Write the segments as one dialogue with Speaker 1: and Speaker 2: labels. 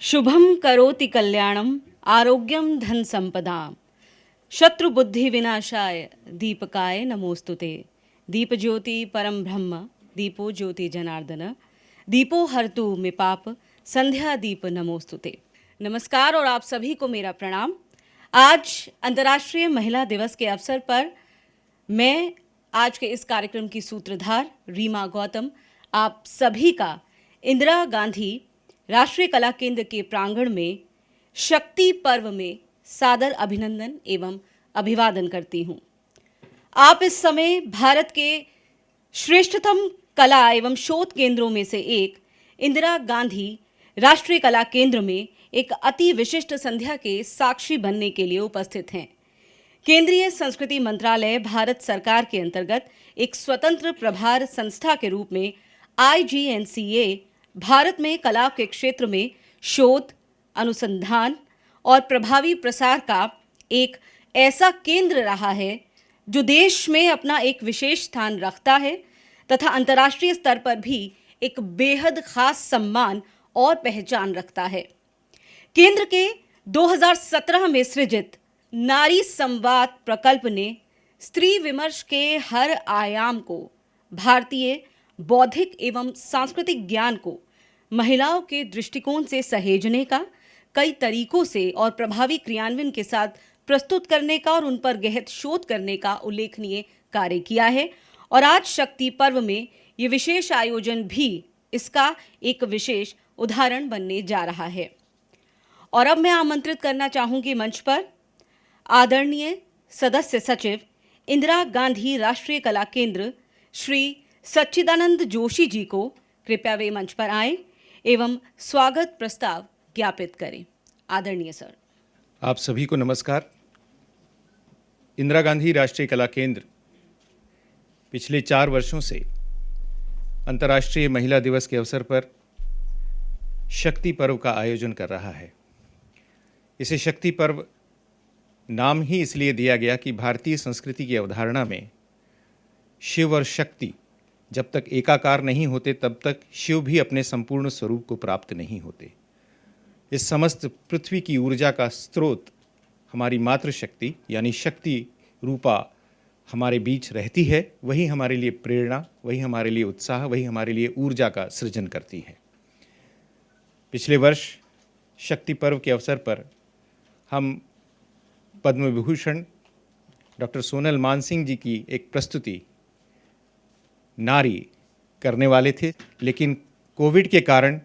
Speaker 1: शुभम करोति कल्याणम आरोग्यम धन संपदाम शत्रु बुद्धि विनाशाय दीपकाय नमोस्तुते। दीप ज्योति परम ब्रह्म दीपो ज्योति जनार्दन दीपो हरतु में पाप संध्या दीप नमोस्तुते। नमस्कार और आप सभी को मेरा प्रणाम। आज अंतर्राष्ट्रीय महिला दिवस के अवसर पर मैं आज के इस कार्यक्रम की सूत्रधार रीमा गौतम आप सभी का इंदिरा गांधी राष्ट्रीय कला केंद्र के प्रांगण में शक्ति पर्व में सादर अभिनंदन एवं अभिवादन करती हूं। आप इस समय भारत के श्रेष्ठतम कला एवं शोध केंद्रों में से एक इंदिरा गांधी राष्ट्रीय कला केंद्र में एक अति विशिष्ट संध्या के साक्षी बनने के लिए उपस्थित हैं। केंद्रीय संस्कृति मंत्रालय भारत सरकार के अंतर्गत एक स्वतंत्र प्रभार संस्था के रूप में IGNCA भारत में कला के क्षेत्र में शोध, अनुसंधान और प्रभावी प्रसार का एक ऐसा केंद्र रहा है जो देश में अपना एक विशेष स्थान रखता है तथा अंतर्राष्ट्रीय स्तर पर भी एक बेहद खास सम्मान और पहचान रखता है। केंद्र के 2017 में सृजित नारी संवाद प्रकल्प ने स्त्री विमर्श के हर आयाम को, भारतीय बौद्धिक एवं सांस्कृतिक ज्ञान को महिलाओं के दृष्टिकोण से सहेजने का, कई तरीकों से और प्रभावी क्रियान्वयन के साथ प्रस्तुत करने का और उन पर गहन शोध करने का उल्लेखनीय कार्य किया है। और आज शक्ति पर्व में ये विशेष आयोजन भी इसका एक विशेष उदाहरण बनने जा रहा है। और अब मैं आमंत्रित करना चाहूंगी मंच पर आदरणीय सदस्य सचिव इंदिरा गांधी राष्ट्रीय कला केंद्र श्री सच्चिदानंद जोशी जी को। कृपया वे मंच पर आए एवं स्वागत प्रस्ताव ज्ञापित करें। आदरणीय सर।
Speaker 2: आप सभी को नमस्कार। इंदिरा गांधी राष्ट्रीय कला केंद्र पिछले 4 वर्षों से अंतर्राष्ट्रीय महिला दिवस के अवसर पर शक्ति पर्व का आयोजन कर रहा है। इसे शक्ति पर्व नाम ही इसलिए दिया गया कि भारतीय संस्कृति की अवधारणा में शिव और शक्ति जब तक एकाकार नहीं होते तब तक शिव भी अपने संपूर्ण स्वरूप को प्राप्त नहीं होते। इस समस्त पृथ्वी की ऊर्जा का स्रोत हमारी मातृशक्ति यानी शक्ति रूपा हमारे बीच रहती है। वही हमारे लिए प्रेरणा, वही हमारे लिए उत्साह, वही हमारे लिए ऊर्जा का सृजन करती है। पिछले वर्ष शक्ति पर्व के अवसर पर हम पद्म विभूषण डॉक्टर सोनल मानसिंह जी की एक प्रस्तुति नारी करने वाले थे, लेकिन कोविड के कारण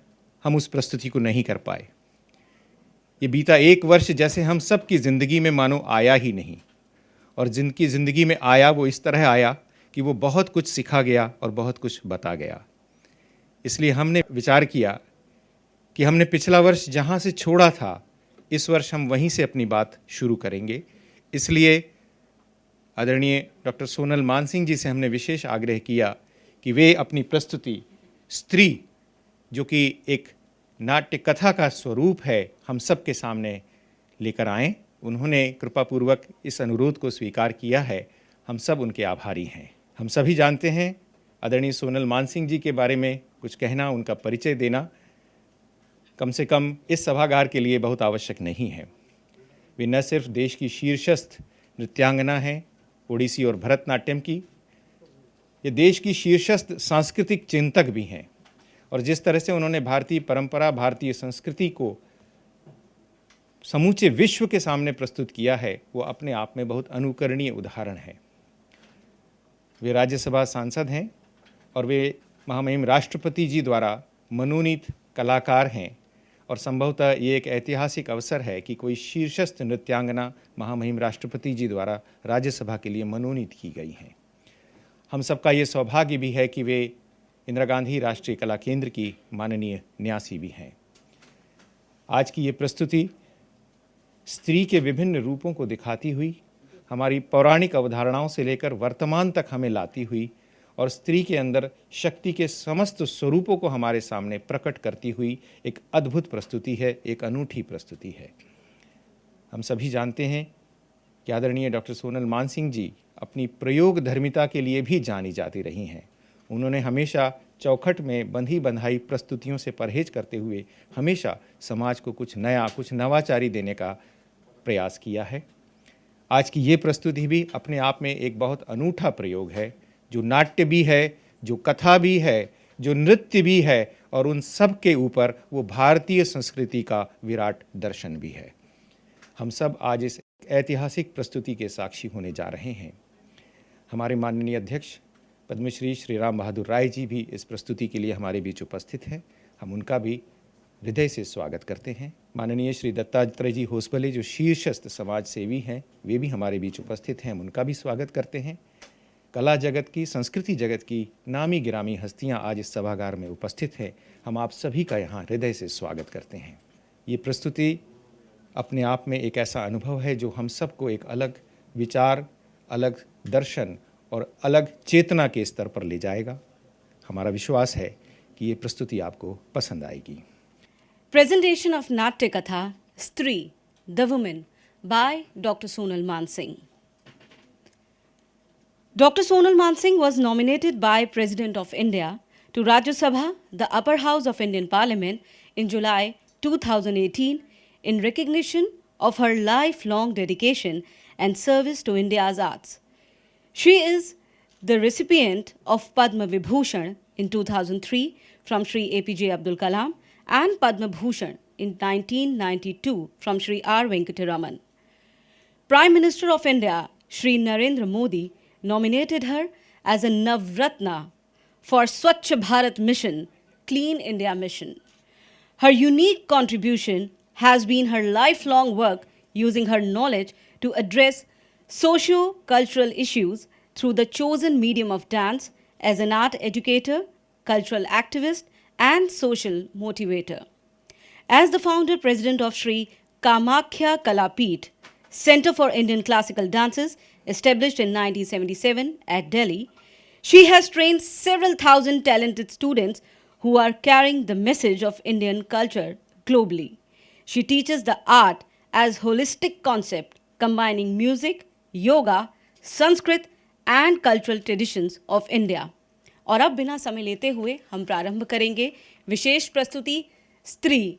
Speaker 2: हम उस प्रस्तुति को नहीं कर पाए। ये बीता 1 वर्ष जैसे हम सब की ज़िंदगी में मानो आया ही नहीं, और जिनकी ज़िंदगी में आया वो इस तरह आया कि वो बहुत कुछ सिखा गया और बहुत कुछ बता गया। इसलिए हमने विचार किया कि हमने पिछला वर्ष जहाँ से छोड़ा था इस वर्ष हम वहीं से अपनी बात शुरू करेंगे। इसलिए आदरणीय डॉक्टर सोनल मानसिंह जी से हमने विशेष आग्रह किया कि वे अपनी प्रस्तुति स्त्री, जो कि एक नाट्य कथा का स्वरूप है, हम सब के सामने लेकर आएँ। उन्होंने कृपापूर्वक इस अनुरोध को स्वीकार किया है। हम सब उनके आभारी हैं। हम सभी जानते हैं आदरणीय सोनल मानसिंह जी के बारे में कुछ कहना, उनका परिचय देना कम से कम इस सभागार के लिए बहुत आवश्यक नहीं है। वे न सिर्फ देश की शीर्षस्थ नृत्यांगना हैं ओडिसी और भरतनाट्यम की, ये देश की शीर्षस्थ सांस्कृतिक चिंतक भी हैं। और जिस तरह से उन्होंने भारतीय परंपरा, भारतीय संस्कृति को समूचे विश्व के सामने प्रस्तुत किया है, वो अपने आप में बहुत अनुकरणीय उदाहरण है। वे राज्यसभा सांसद हैं और वे महामहिम राष्ट्रपति जी द्वारा मनोनीत कलाकार हैं। और संभवतः ये एक ऐतिहासिक अवसर है कि कोई शीर्षस्थ नृत्यांगना महामहिम राष्ट्रपति जी द्वारा राज्यसभा के लिए मनोनीत की गई हैं। हम सबका ये सौभाग्य भी है कि वे इंदिरा गांधी राष्ट्रीय कला केंद्र की माननीय न्यासी भी हैं। आज की ये प्रस्तुति स्त्री के विभिन्न रूपों को दिखाती हुई, हमारी पौराणिक अवधारणाओं से लेकर वर्तमान तक हमें लाती हुई और स्त्री के अंदर शक्ति के समस्त स्वरूपों को हमारे सामने प्रकट करती हुई एक अद्भुत प्रस्तुति है, एक अनूठी प्रस्तुति है। हम सभी जानते हैं कि आदरणीय डॉक्टर सोनल मानसिंह जी अपनी प्रयोग धर्मिता के लिए भी जानी जाती रही हैं। उन्होंने हमेशा चौखट में बंधी बंधाई प्रस्तुतियों से परहेज करते हुए हमेशा समाज को कुछ नया, कुछ नवाचारी देने का प्रयास किया है। आज की ये प्रस्तुति भी अपने आप में एक बहुत अनूठा प्रयोग है, जो नाट्य भी है, जो कथा भी है, जो नृत्य भी है, और उन सब के ऊपर वो भारतीय संस्कृति का विराट दर्शन भी है। हम सब आज इस ऐतिहासिक प्रस्तुति के साक्षी होने जा रहे हैं। हमारे माननीय अध्यक्ष पद्मश्री श्री राम बहादुर राय जी भी इस प्रस्तुति के लिए हमारे बीच उपस्थित हैं। हम उनका भी हृदय से स्वागत करते हैं। माननीय श्री दत्तात्रेय जी होसबले जो शीर्षस्थ समाज सेवी हैं, वे भी हमारे बीच उपस्थित हैं। हम उनका भी स्वागत करते हैं। कला जगत की, संस्कृति जगत की नामी गिरामी हस्तियां आज इस सभागार में उपस्थित हैं। हम आप सभी का यहाँ हृदय से स्वागत करते हैं। ये प्रस्तुति अपने आप में एक ऐसा अनुभव है जो हम सबको एक अलग विचार, अलग दर्शन और अलग चेतना के स्तर पर ले जाएगा। हमारा विश्वास है कि ये प्रस्तुति आपको पसंद आएगी।
Speaker 1: Presentation of Natya Katha, Stree, The Woman, by Dr. Sonal Mansingh. Dr. Sonal Mansingh was nominated by President of India to Rajya Sabha, the upper house of Indian Parliament, in July 2018 in recognition of her lifelong dedication and service to India's arts. She is the recipient of Padma Vibhushan in 2003 from Shri APJ Abdul Kalam and Padma Bhushan in 1992 from Shri R. Venkataraman. Prime Minister of India, Shri Narendra Modi, nominated her as a Navratna for Swachh Bharat Mission, Clean India Mission. Her unique contribution has been her lifelong work using her knowledge to address socio-cultural issues through the chosen medium of dance as an art educator, cultural activist, and social motivator. As the founder president of Sri Kamakhya Kalapeeth, Center for Indian Classical Dances, established in 1977 at Delhi, she has trained several thousand talented students who are carrying the message of Indian culture globally. She teaches the art as holistic concept combining music, yoga, Sanskrit and cultural traditions of India. और अब बिना समय लेते हुए हम प्रारंभ करेंगे विशेष प्रस्तुति स्त्री।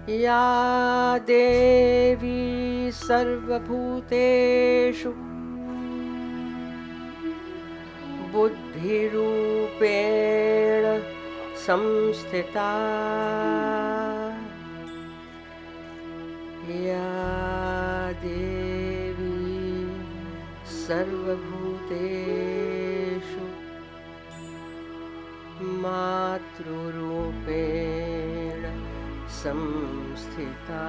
Speaker 3: या देवी सर्वभूतेषु बुद्धिरूपेण संस्थिता या देवी सर्वभूतेषु मातृरूपेण संस्थिता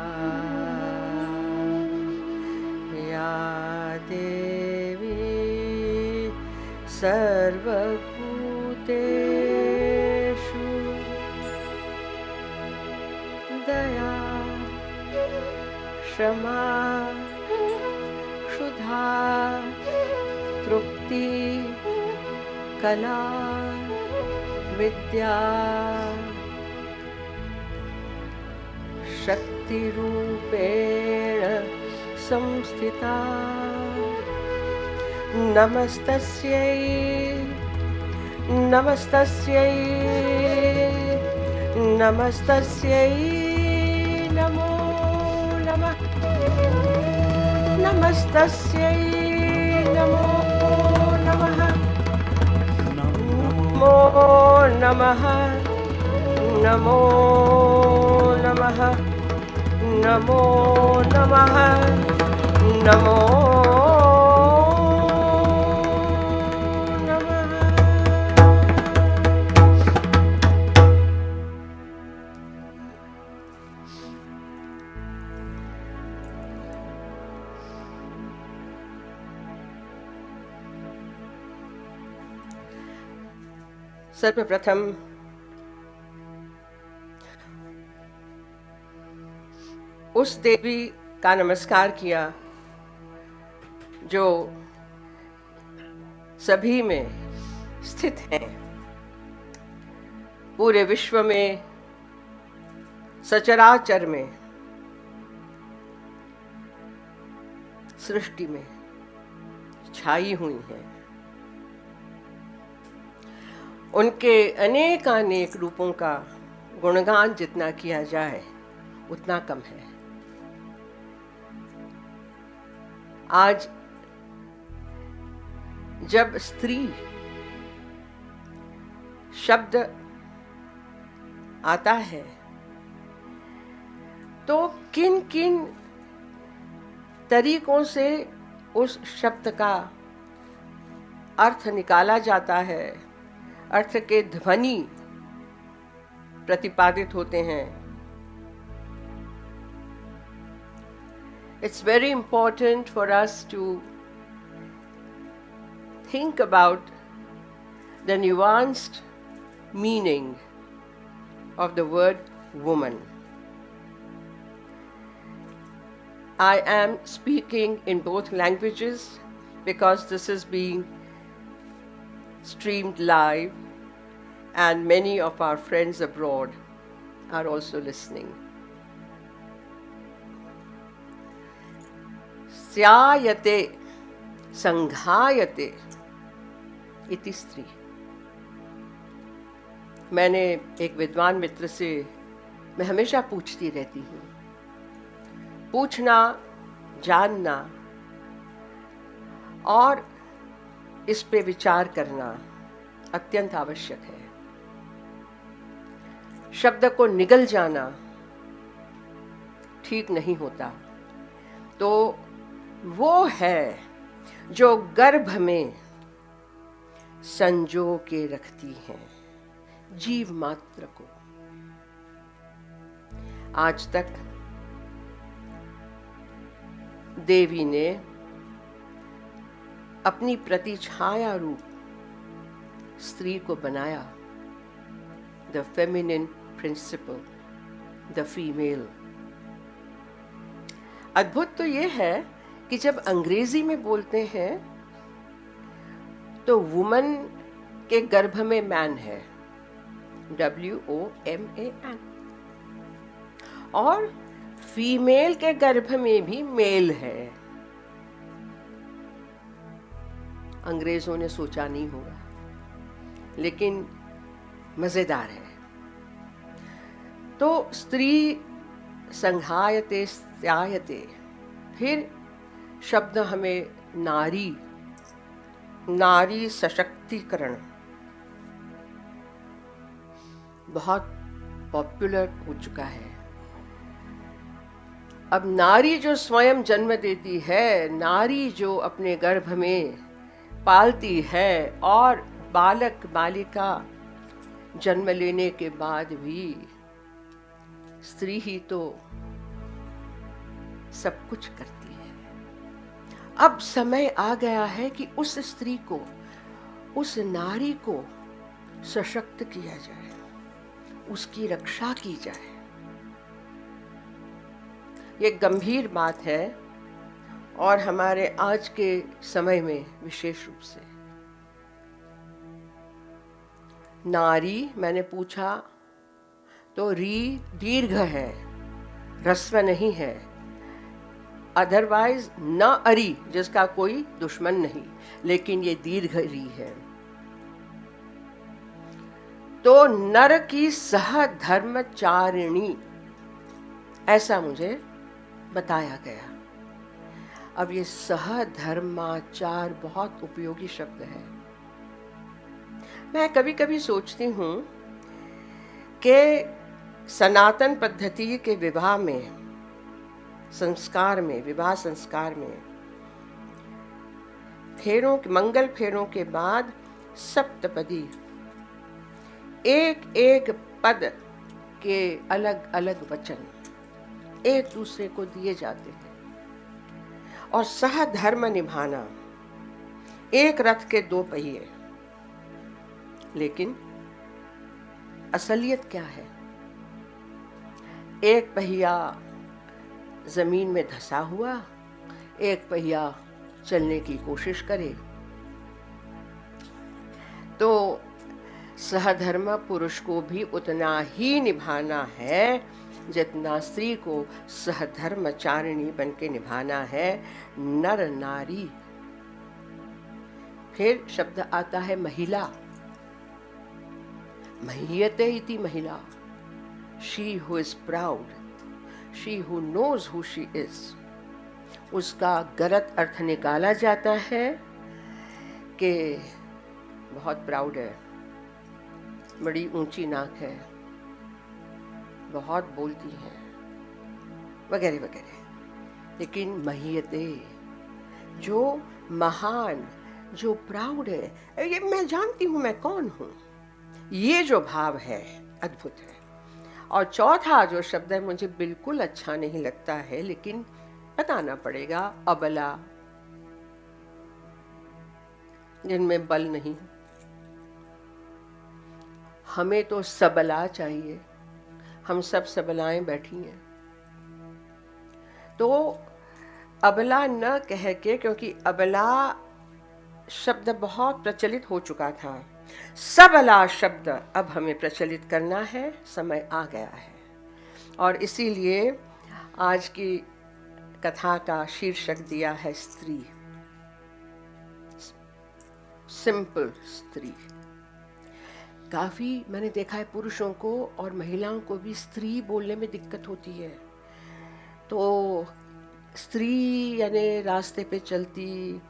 Speaker 3: या देवी सर्वभूतेषु दया क्षमा क्षुधा तृप्ति कला विद्या शक्तिरूपेण संस्थिता नमस्तस्यै नमस्तस्यै नमस्तस्यै नमो नमः नमस्तस्यै नमो नमः नमो नमः नमो नमः नमो नमः नमो सर्वप्रथम उस देवी का नमस्कार किया जो सभी में स्थित हैं, पूरे विश्व में सचराचर में सृष्टि में छाई हुई हैं। उनके अनेकानेक रूपों का गुणगान जितना किया जाए उतना कम है। आज जब स्त्री शब्द आता है तो किन किन तरीकों से उस शब्द का अर्थ निकाला जाता है, अर्थ के ध्वनि प्रतिपादित होते हैं। It's very important for us to think about the nuanced meaning of the word woman. I am speaking in both languages because this is being streamed live and many of our friends abroad are also listening. स्यायते संघायते इति स्त्री। मैंने एक विद्वान मित्र से मैं हमेशा पूछती रहती हूँ, पूछना, जानना और इस पे विचार करना अत्यंत आवश्यक है। शब्द को निगल जाना ठीक नहीं होता। तो वो है जो गर्भ में संजो के रखती हैं जीव मात्र को। आज तक देवी ने अपनी प्रतिछाया रूप स्त्री को बनाया, the feminine principle, the female. अद्भुत तो ये है कि जब अंग्रेजी में बोलते हैं तो वुमन के गर्भ में मैन है, WOMAN, और फीमेल के गर्भ में भी मेल है। अंग्रेजों ने सोचा नहीं होगा, लेकिन मजेदार है। तो स्त्री संघायते स्यायते फिर शब्द हमें नारी, नारी सशक्तिकरण बहुत पॉपुलर हो चुका है। अब नारी जो स्वयं जन्म देती है, नारी जो अपने गर्भ में पालती है, और बालक बालिका जन्म लेने के बाद भी स्त्री ही तो सब कुछ करती है। अब समय आ गया है कि उस स्त्री को, उस नारी को सशक्त किया जाए, उसकी रक्षा की जाए। ये गंभीर बात है और हमारे आज के समय में विशेष रूप से। नारी मैंने पूछा तो री दीर्घ है, ह्रस्व नहीं है। अदरवाइज न अरी, जिसका कोई दुश्मन नहीं, लेकिन ये दीर्घ री है। तो नर की सहधर्मचारिणी, ऐसा मुझे बताया गया। अब ये सहधर्माचार बहुत उपयोगी शब्द है। मैं कभी कभी सोचती हूँ कि सनातन पद्धति के विवाह में, संस्कार में, विवाह संस्कार में फेरों, मंगल फेरों के बाद सप्तपदी, एक एक पद के अलग अलग वचन एक दूसरे को दिए जाते हैं, और सहधर्म निभाना, एक रथ के दो पहिए। लेकिन असलियत क्या है? एक पहिया जमीन में धंसा हुआ, एक पहिया चलने की कोशिश करे। तो सहधर्म पुरुष को भी उतना ही निभाना है जितना स्त्री को सहधर्मचारिणी बन के निभाना है। नर नारी। फिर शब्द आता है महिला। मह्यते इति महिला, she who is proud, she who knows who she is. उसका गलत अर्थ निकाला जाता है कि बहुत प्राउड है, बड़ी ऊंची नाक है, बहुत बोलती है, वगैरह वगैरह। लेकिन महीयते, जो महान, जो प्राउड है, ये मैं जानती हूं मैं कौन हूं, ये जो भाव है अद्भुत है। और चौथा जो शब्द है मुझे बिल्कुल अच्छा नहीं लगता है, लेकिन बताना पड़ेगा, अबला, जिनमें बल नहीं। हमें तो सबला चाहिए, हम सब सबलाएं बैठी हैं। तो अबला न कह के, क्योंकि अबला शब्द बहुत प्रचलित हो चुका था, सबला शब्द अब हमें प्रचलित करना है, समय आ गया है। और इसीलिए आज की कथा का शीर्षक दिया है स्त्री, सिंपल स्त्री। काफी मैंने देखा है पुरुषों को और महिलाओं को भी स्त्री बोलने में दिक्कत होती है। तो स्त्री यानी रास्ते पे चलती,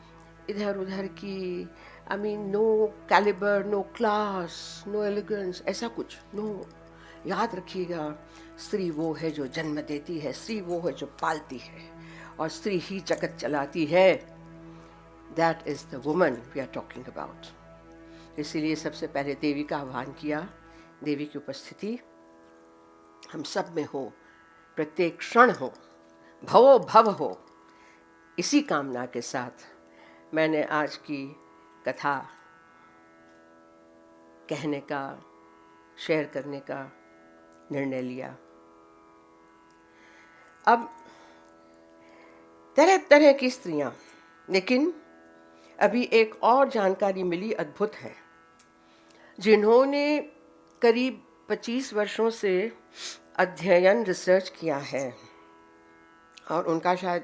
Speaker 3: इधर उधर की, I mean no calibre, no class, no elegance, ऐसा कुछ नो। याद रखिएगा, स्त्री वो है जो जन्म देती है, स्त्री वो है जो पालती है, और स्त्री ही जगत चलाती है। That is the woman we are talking about. इसीलिए सबसे पहले देवी का आह्वान किया। देवी की उपस्थिति हम सब में हो, प्रत्येक क्षण हो, भवो भव हो। इसी कामना के साथ मैंने आज की कथा कहने का, शेयर करने का निर्णय लिया। अब तरह तरह की स्त्रियां, लेकिन अभी एक और जानकारी मिली, अद्भुत है। जिन्होंने करीब 25 वर्षों से अध्ययन, रिसर्च किया है, और उनका शायद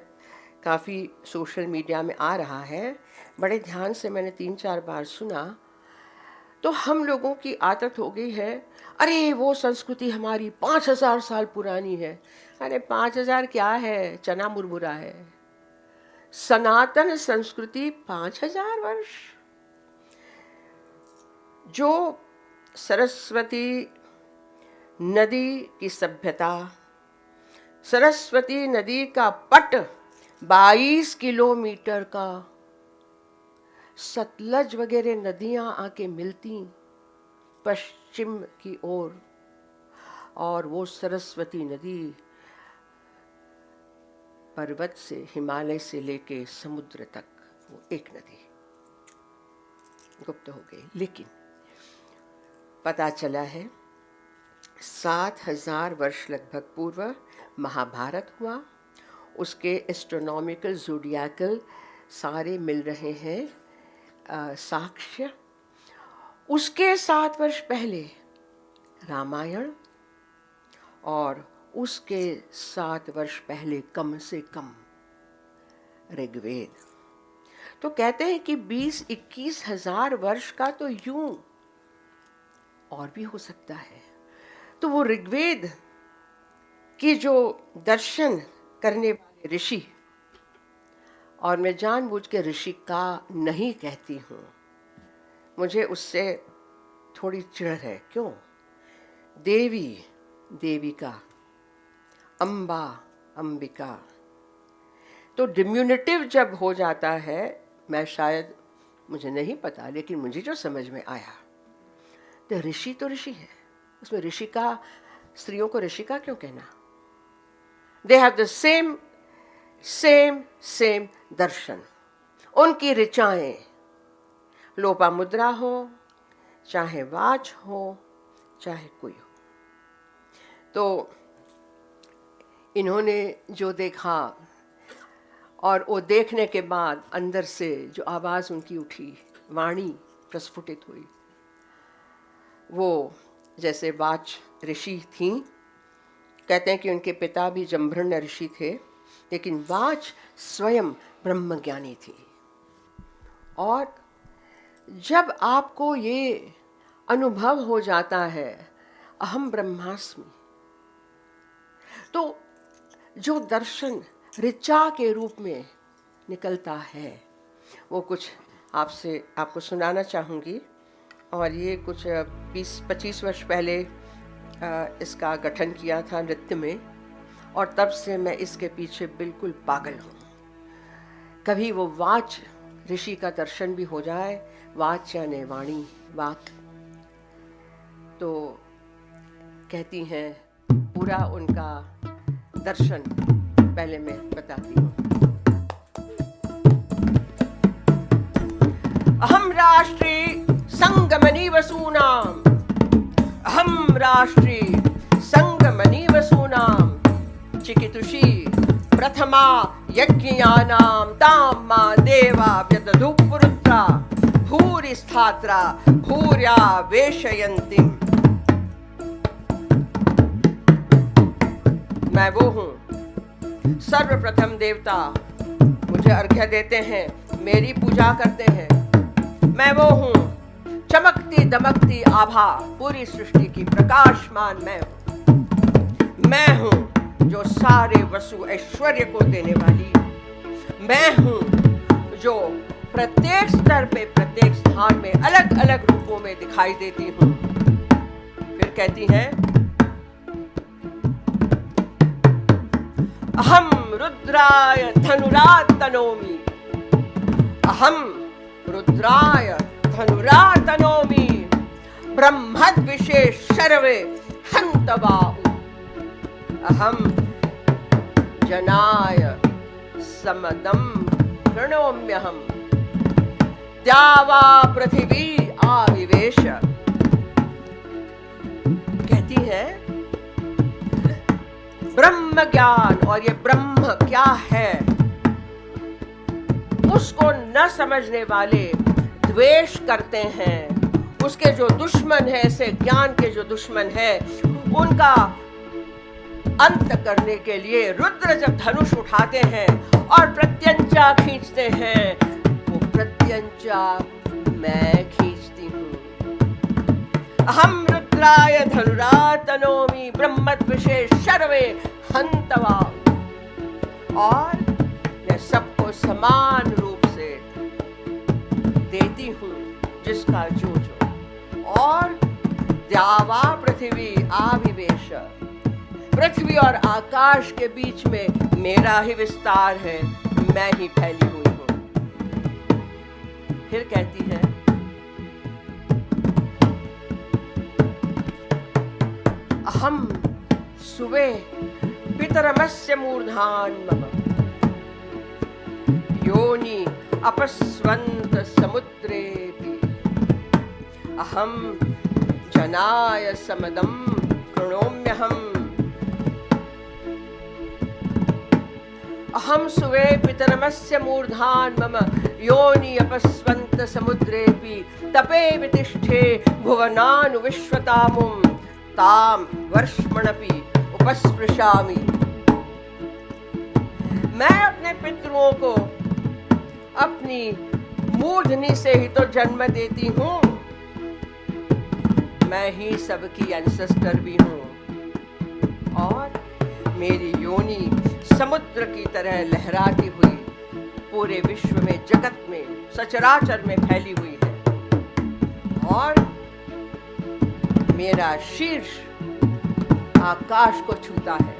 Speaker 3: काफ़ी सोशल मीडिया में आ रहा है, बड़े ध्यान से मैंने 3-4 बार सुना। तो हम लोगों की आदत हो गई है, अरे वो संस्कृति हमारी 5000 साल पुरानी है। अरे 5000 क्या है, चना मुरमुरा है। सनातन संस्कृति 5000 वर्ष, जो सरस्वती नदी की सभ्यता, सरस्वती नदी का पट 22 किलोमीटर का, सतलज वगैरह नदियां आके मिलती पश्चिम की ओर, और वो सरस्वती नदी पर्वत से, हिमालय से लेके समुद्र तक वो एक नदी गुप्त हो गई। लेकिन पता चला है 7000 वर्ष लगभग पूर्व महाभारत हुआ, उसके एस्ट्रोनॉमिकल ज़ोडियाकल सारे मिल रहे हैं साक्ष्य। उसके 7 वर्ष पहले रामायण, और उसके 7 वर्ष पहले कम से कम ऋग्वेद। तो कहते हैं कि 20-21 हजार वर्ष का तो यूं और भी हो सकता है। तो वो ऋग्वेद की जो दर्शन करने वाले ऋषि, और मैं जानबूझ के ऋषि का नहीं कहती हूँ, मुझे उससे थोड़ी चिढ़ है। क्यों? देवी, देविका, अम्बा, अंबिका, तो डिम्यूनिटिव जब हो जाता है, मैं शायद, मुझे नहीं पता, लेकिन मुझे जो समझ में आया, तो ऋषि है, उसमें ऋषिका, स्त्रियों को ऋषिका क्यों कहना? दे हैव द सेम दर्शन। उनकी ऋचाएं, लोपामुद्रा हो, चाहे वाच हो, चाहे कोई हो। तो इन्होंने जो देखा, और वो देखने के बाद अंदर से जो आवाज़ उनकी उठी, वाणी प्रस्फुटित हुई, वो जैसे वाच ऋषि थी। कहते हैं कि उनके पिता भी जम्भृण्य ऋषि थे, लेकिन वाच स्वयं ब्रह्मज्ञानी थी। और जब आपको ये अनुभव हो जाता है अहम ब्रह्मास्मि, तो जो दर्शन ऋचा के रूप में निकलता है, वो कुछ आपको सुनाना चाहूँगी। और ये कुछ 20-25 वर्ष पहले इसका गठन किया था नृत्य में, और तब से मैं इसके पीछे बिल्कुल पागल हूँ। कभी वो वाच ऋषि का दर्शन भी हो जाए, वाच यानी वाणी, वाक। तो कहती हैं पूरा उनका दर्शन पहले मैं बताती हूँ। अहम राष्ट्री संगमनी वसूनाम, अहम राष्ट्री संगमनी वसूनाम, चिकितुषी प्रथमा यज्ञयानां तां मा देवा व्यदधुपुरुत्रा भूरि स्थात्रा भूर्या वेशयन्तिम्। मैं वो हूँ, सर्वप्रथम देवता मुझे अर्घ्य देते हैं, मेरी पूजा करते हैं। मैं वो हूँ, चमकती दमकती आभा, पूरी सृष्टि की प्रकाशमान मैं हूँ जो सारे वसु ऐश्वर्य को देने वाली। मैं हूँ जो प्रत्येक स्तर पे, प्रत्येक स्थान में अलग अलग रूपों में दिखाई देती हूँ। फिर कहती हैं, अहम रुद्राय धनुरातनोमि, अहम रुद्राय धनुरातनोमि, ब्रह्मद्विषे शर्वे हन्तवाउ, अहम जनाय समदम प्रणोम्यहम, द्यावा पृथिवी आविवेश। कहती है ब्रह्म ज्ञान, और ये ब्रह्म क्या है उसको न समझने वाले द्वेष करते हैं। उसके जो दुश्मन है, ऐसे ज्ञान के जो दुश्मन है, उनका अंत करने के लिए रुद्र जब धनुष उठाते हैं और प्रत्यंचा खींचते हैं, वो प्रत्यंचा मैं खींचती हूँ। अहम रुद्राय धनुरातनोमि, ब्रह्मद्विषे शर्वे हन्तवा। और मैं सबको समान रूप से देती हूँ जिसका जो जो। और द्यावा पृथ्वी आविवेश, पृथ्वी और आकाश के बीच में मेरा ही विस्तार है, मैं ही फैली हुई हूं। फिर कहती है, अहम सुवे पितरमस्य मूर्धान मम, योनि अपस्वंत समुद्रेऽपि, अहम जनाय समदम प्रणोम्यहम्, अहम सुवे पितरमस्य मूर्धान मम, योनि अपस्वंत समुद्रेऽपि, तपे वितिष्ठे भुवनानुविश्वतामुं, ताम वर्ष्मणपि उपस्पृशामि। मैं अपने पितरों को अपनी मूर्धनि से ही तो जन्म देती हूँ, मैं ही सबकी एंसेस्टर भी हूँ, और मेरी योनि समुद्र की तरह लहराती हुई पूरे विश्व में, जगत में, सचराचर में फैली हुई है। और मेरा शीर्ष आकाश को छूता है,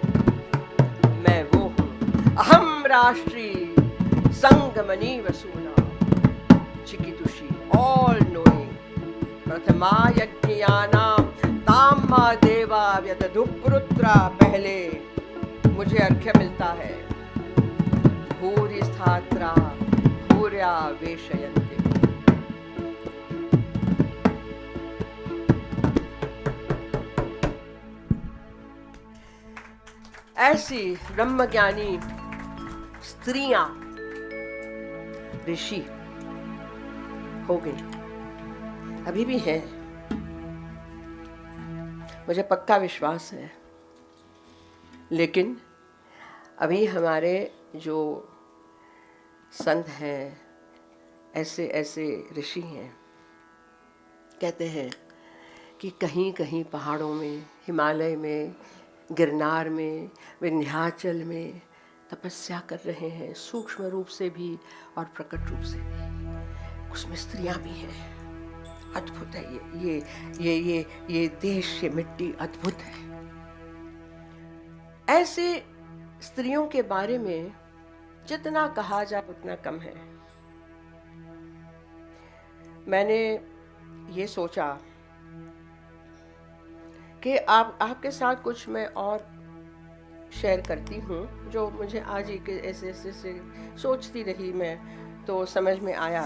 Speaker 3: मैं वो हूँ। अहम राष्ट्री संगमनी वसूना चिकितुषी, ऑल नोइंग, प्रथमा यज्ञयानाम ताम्मा देवा व्यदधुप्रुत्रा, पहले मुझे अर्घ्य मिलता है। भूरि स्थात्रा भूर्या वेशयन्ते, ऐसी ब्रह्मज्ञानी स्त्रियां ऋषि हो गई, अभी भी है, मुझे पक्का विश्वास है। लेकिन अभी हमारे जो संत हैं, ऐसे ऐसे ऋषि हैं, कहते हैं कि कहीं कहीं पहाड़ों में, हिमालय में, गिरनार में, विंध्याचल में तपस्या कर रहे हैं, सूक्ष्म रूप से भी और प्रकट रूप से भी। उसमें स्त्रियां भी हैं। अद्भुत है ये देश, ये मिट्टी अद्भुत है। ऐसे स्त्रियों के बारे में जितना कहा जाए उतना कम है। मैंने ये सोचा कि आपके साथ कुछ मैं और शेयर करती हूँ, जो मुझे आज ही के ऐसे ऐसे से सोचती रही मैं, तो समझ में आया।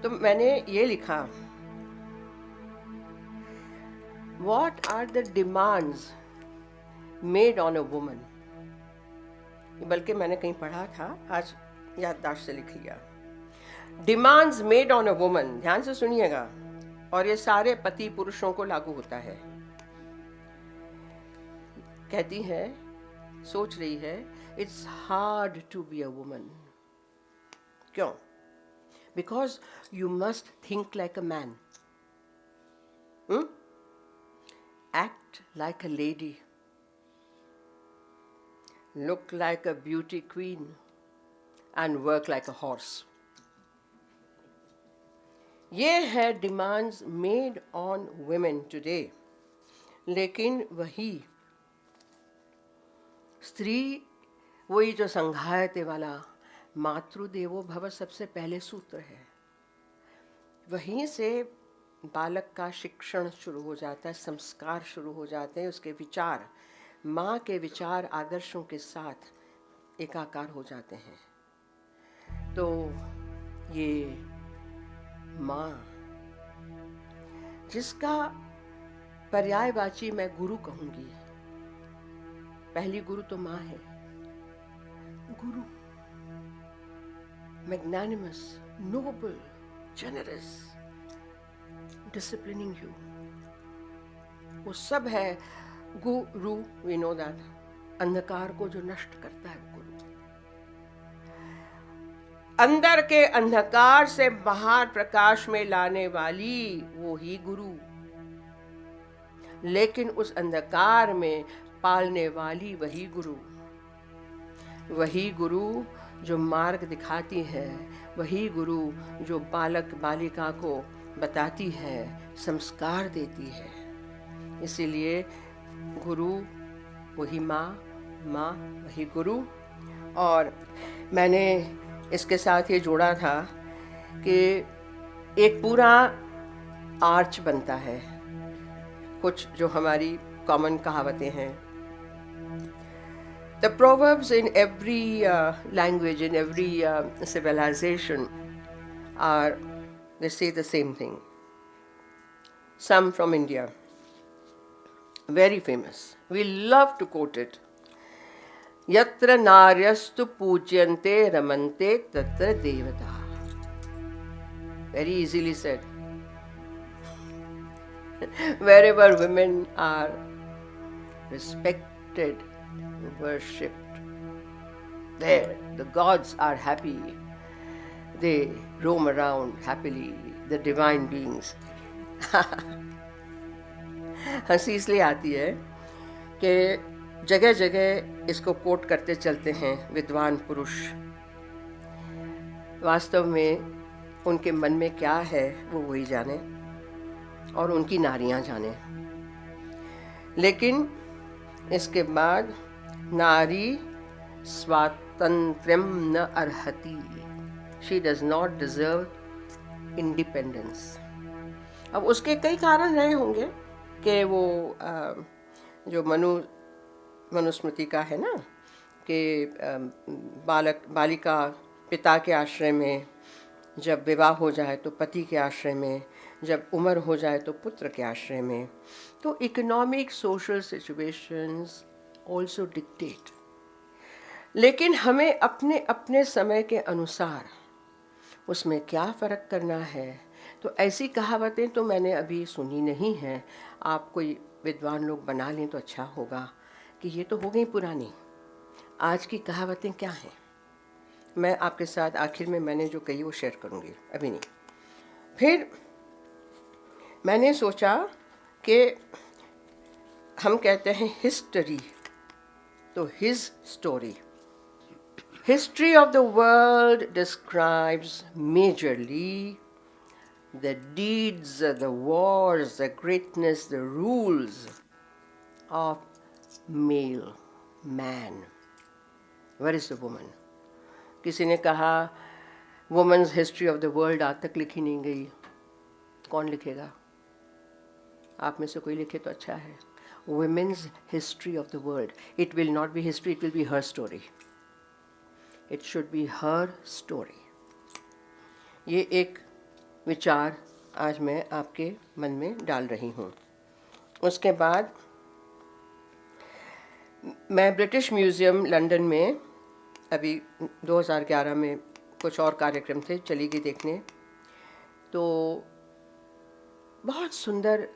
Speaker 3: तो मैंने ये लिखा, What are the demands made on a woman? बल्कि मैंने कहीं पढ़ा था, आज याददाश्त से लिख लिया। Demands made on a woman, ध्यान से सुनिएगा, और ये सारे पति पुरुषों को लागू होता है। कहती है, सोच रही है, It's hard to be a woman. क्यों? Because you must think like a man. Act like a lady. Look like a beauty queen and work like a horse. ये है demands made on women today. लेकिन वही स्त्री, वही जो संघायते वाला मातृदेवो भव सबसे पहले सूत्र है, वहीं से बालक का शिक्षण शुरू हो जाता है, संस्कार शुरू हो जाते हैं, उसके विचार माँ के विचार आदर्शों के साथ एकाकार हो जाते हैं। तो ये माँ, जिसका पर्यायवाची मैं गुरु कहूंगी, पहली गुरु तो माँ है। गुरु magnanimous, noble, generous, disciplining you, वो सब है गुरु। वी नो दैट, अंधकार को जो नष्ट करता है वो गुरु। अंदर के अंधकार से बाहर प्रकाश में लाने वाली वो ही गुरु। लेकिन उस अंधकार में पालने वाली वही गुरु जो मार्ग दिखाती है, वही गुरु जो बालक बालिका को बताती है, संस्कार देती है। इसीलिए गुरु वही माँ, माँ वही गुरु। और मैंने इसके साथ ये जोड़ा था कि एक पूरा आर्च बनता है, कुछ जो हमारी कॉमन कहावतें हैं। The proverbs in every language, in every civilization, they say the same thing. Some from India, very famous. We love to quote it. Yatra naryastu pujyante ramante tatra devata. Very easily said. Wherever women are respected, worshipped, there the gods are happy. They roam around happily, the divine beings. हंसी इसलिए आती है कि जगह जगह इसको coat करते चलते हैं विद्वान पुरुष। वास्तव में उनके मन में क्या है वो वही जाने और उनकी नारियां जाने। लेकिन इसके बाद नारी स्वातंत्र्यम न अर्हति, she does not deserve independence. अब उसके कई कारण रहे होंगे कि वो जो मनुस्मृति का है ना कि बालक बालिका पिता के आश्रय में, जब विवाह हो जाए तो पति के आश्रय में, जब उम्र हो जाए तो पुत्र के आश्रय में। तो economic social situations also dictate, लेकिन हमें अपने अपने समय के अनुसार उसमें क्या फ़र्क करना है। तो ऐसी कहावतें तो मैंने अभी सुनी नहीं हैं। आप कोई विद्वान लोग बना लें तो अच्छा होगा कि ये तो हो गई पुरानी, आज की कहावतें क्या हैं। मैं आपके साथ आखिर में मैंने जो कही वो शेयर करूँगी, अभी नहीं। फिर मैंने सोचा कि हम कहते हैं हिस्ट्री, तो his story. History of the world describes majorly the deeds, the wars, the greatness, the rules of male man. Where is the woman? किसी ने कहा woman's history of the world आज तक लिखी नहीं गई। कौन लिखेगा? आप में से कोई लिखे तो अच्छा है। Women's history of the world. It will not be history, it will be her story. It should be her story. ये एक विचार आज मैं आपके मन में डाल रही हूँ। उसके बाद मैं ब्रिटिश म्यूज़ियम लंदन में अभी 2011 में कुछ और कार्यक्रम थे, चली गई देखने। तो बहुत सुंदर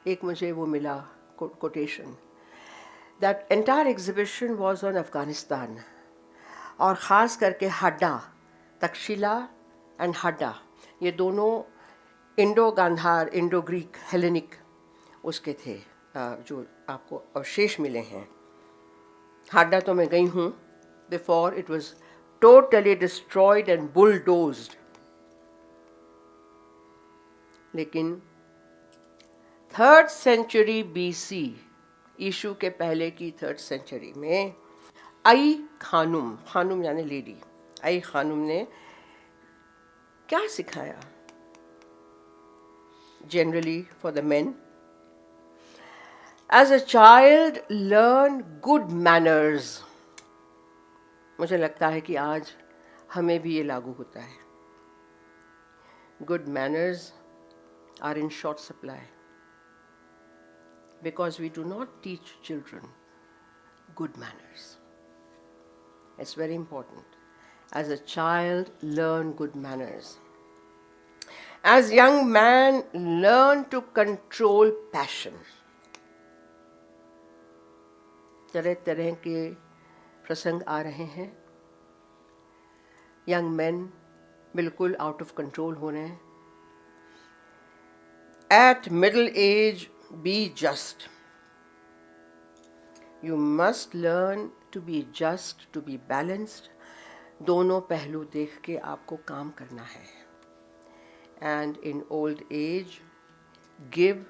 Speaker 3: एक मुझे वो मिला quotation, that entire exhibition was on Afghanistan, और ख़ास करके हड्डा, तक्षशिला एंड हड्डा, ये दोनों Indo Gandhara, Indo Greek, Hellenic उसके थे जो आपको अवशेष मिले हैं। हड्डा तो मैं गई हूँ, before it was totally destroyed and bulldozed. लेकिन 3rd सेंचुरी BC, यीशु के पहले की 3rd सेंचुरी में आई खानुम, खानुम यानी लेडी, आई खानुम ने क्या सिखाया generally for the men? As a child learn good manners. मुझे लगता है कि आज हमें भी ये लागू होता है। Good manners are in short supply because we do not teach children good manners. It's very important. As a child, learn good manners. As young man, learn to control passion. तरह तरह के प्रसंग आ रहे हैं। Young men बिल्कुल out of control हो रहे हैं। At middle age, be just. You must learn to be just, to be balanced. दोनों पहलू देख के आपको काम करना है। And in old age give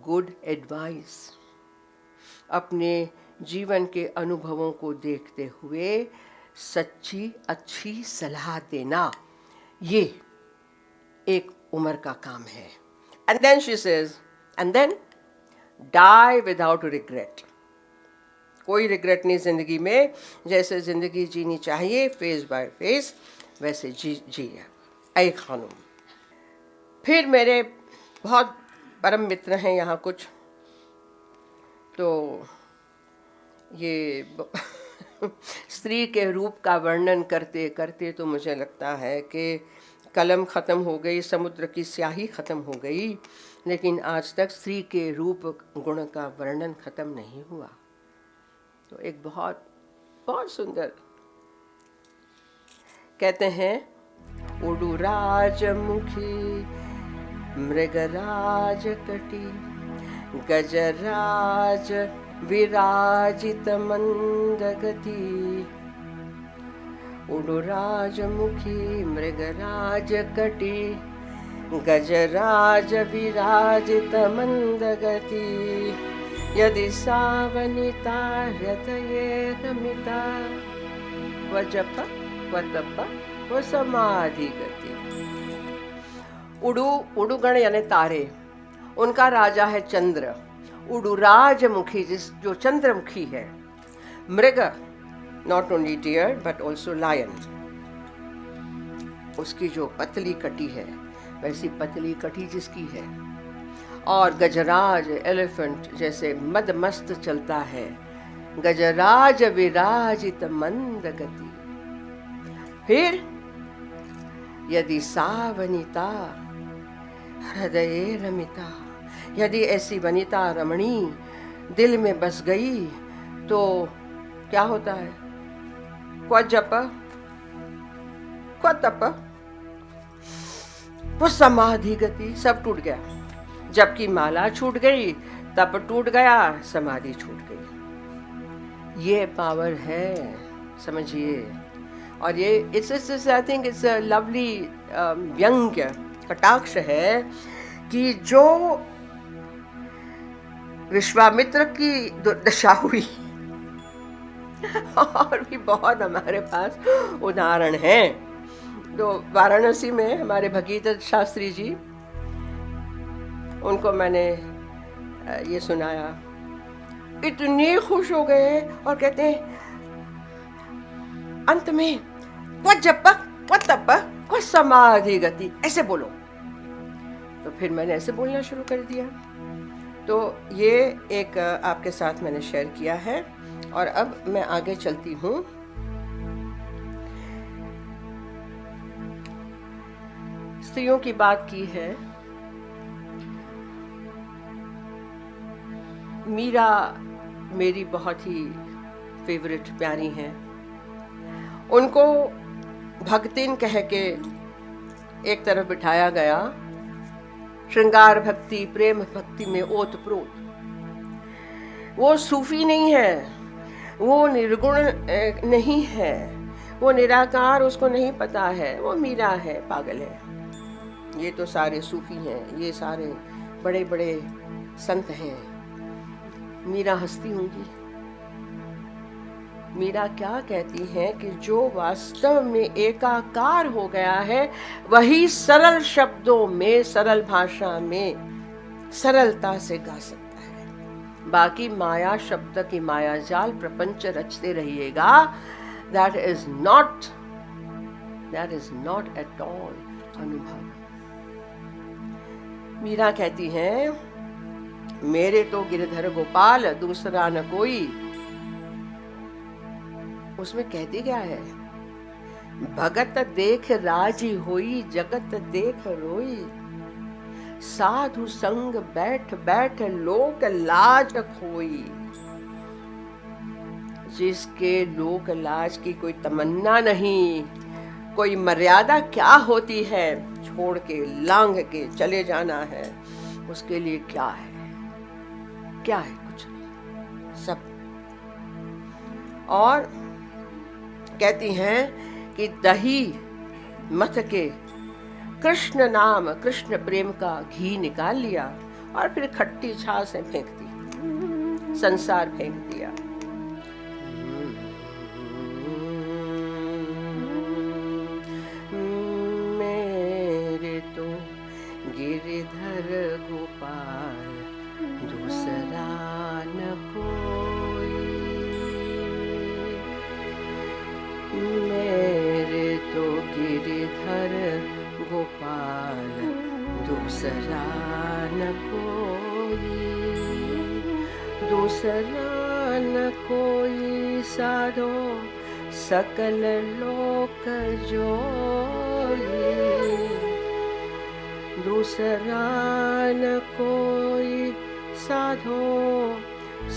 Speaker 3: good advice. अपने जीवन के अनुभवों को देखते हुए सच्ची अच्छी सलाह देना, ये एक उम्र का काम है। And then she says, and then die without regret. कोई रिग्रेट नहीं जिंदगी में, जैसे जिंदगी जीनी चाहिए फेस बाय फेस, वैसे जिए ऐ खानूम। फिर मेरे बहुत परम मित्र हैं यहाँ कुछ, तो ये स्त्री के रूप का वर्णन करते करते तो मुझे लगता है कि कलम ख़त्म हो गई, समुद्र की स्याही ख़त्म हो गई, लेकिन आज तक स्त्री के रूप गुण का वर्णन ख़त्म नहीं हुआ। तो एक बहुत बहुत सुंदर कहते हैं, उडु राजमुखी मृगराज कटी गजराज विराजित मंदगति। उडु राजमुखी मृगराज कटी गजराज विराजित मंदगति। यदि सावनिता हृदये रमिता वजप वतप व समाधि गति। उडुगण यानी तारे, उनका राजा है चंद्र। उडु राजमुखी जो चंद्रमुखी है। मृग not only deer but also lion, उसकी जो पतली कटी है वैसी पतली कटी जिसकी है। और गजराज एलिफेंट जैसे मदमस्त चलता है। गजराज विराजित मंद गति। फिर यदि सावनिता हृदये रमिता, यदि ऐसी वनिता रमणी दिल में बस गई तो क्या होता है? क्व जप क्व तप वो समाधि गति, सब टूट गया। जबकि माला छूट गई, तप टूट गया, समाधि छूट गई। ये पावर है, समझिए। और ये it's I think it's a lovely व्यंग्य कटाक्ष है कि जो विश्वामित्र की दुर्दशा हुई और भी बहुत हमारे पास उदाहरण हैं। तो वाराणसी में हमारे भगीरथ शास्त्री जी, उनको मैंने ये सुनाया, इतने खुश हो गए और कहते हैं अंत में वो जप वो तप वो समाधि गति, ऐसे बोलो। तो फिर मैंने ऐसे बोलना शुरू कर दिया। तो ये एक आपके साथ मैंने शेयर किया है। और अब मैं आगे चलती हूँ। स्त्रियों की बात की है। मीरा मेरी बहुत ही फेवरेट प्यारी हैं। उनको भक्तिन कह के एक तरफ बिठाया गया। श्रृंगार भक्ति प्रेम भक्ति में ओतप्रोत। वो सूफी नहीं है, वो निर्गुण नहीं है, वो निराकार उसको नहीं पता है, वो मीरा है, पागल है। ये तो सारे सूफी हैं, ये सारे बड़े बड़े संत हैं। मीरा हंसती होंगी। मीरा क्या कहती हैं कि जो वास्तव में एकाकार हो गया है वही सरल शब्दों में, सरल भाषा में सरलता से गा सकता है। बाकी माया शब्द की माया जाल प्रपंच रचते रहिएगा, that is not at all अनुभव। मीरा कहती हैं, मेरे तो गिरधर गोपाल दूसरा न कोई। उसमें कहती क्या है? भगत देख राजी होई, जगत देख रोई। साधु संग बैठ बैठ लोक लाज खोई। जिसके लोक लाज की कोई तमन्ना नहीं, कोई मर्यादा क्या होती है, छोड़ के लांग के चले जाना है, उसके लिए क्या है? क्या है? कुछ नहीं, सब। और कहती हैं कि दही मथ के कृष्ण नाम कृष्ण प्रेम का घी निकाल लिया और फिर खट्टी छाछ में फेंक दी, संसार फेंक दिया। मेरे तो गिरधर गोपाल दूसरा न कोई, मेरे तो गिरधर गोपाल दूसरा न कोई, दूसरा न कोई साधो सकल लोक जोई, दूसरा न कोई साधो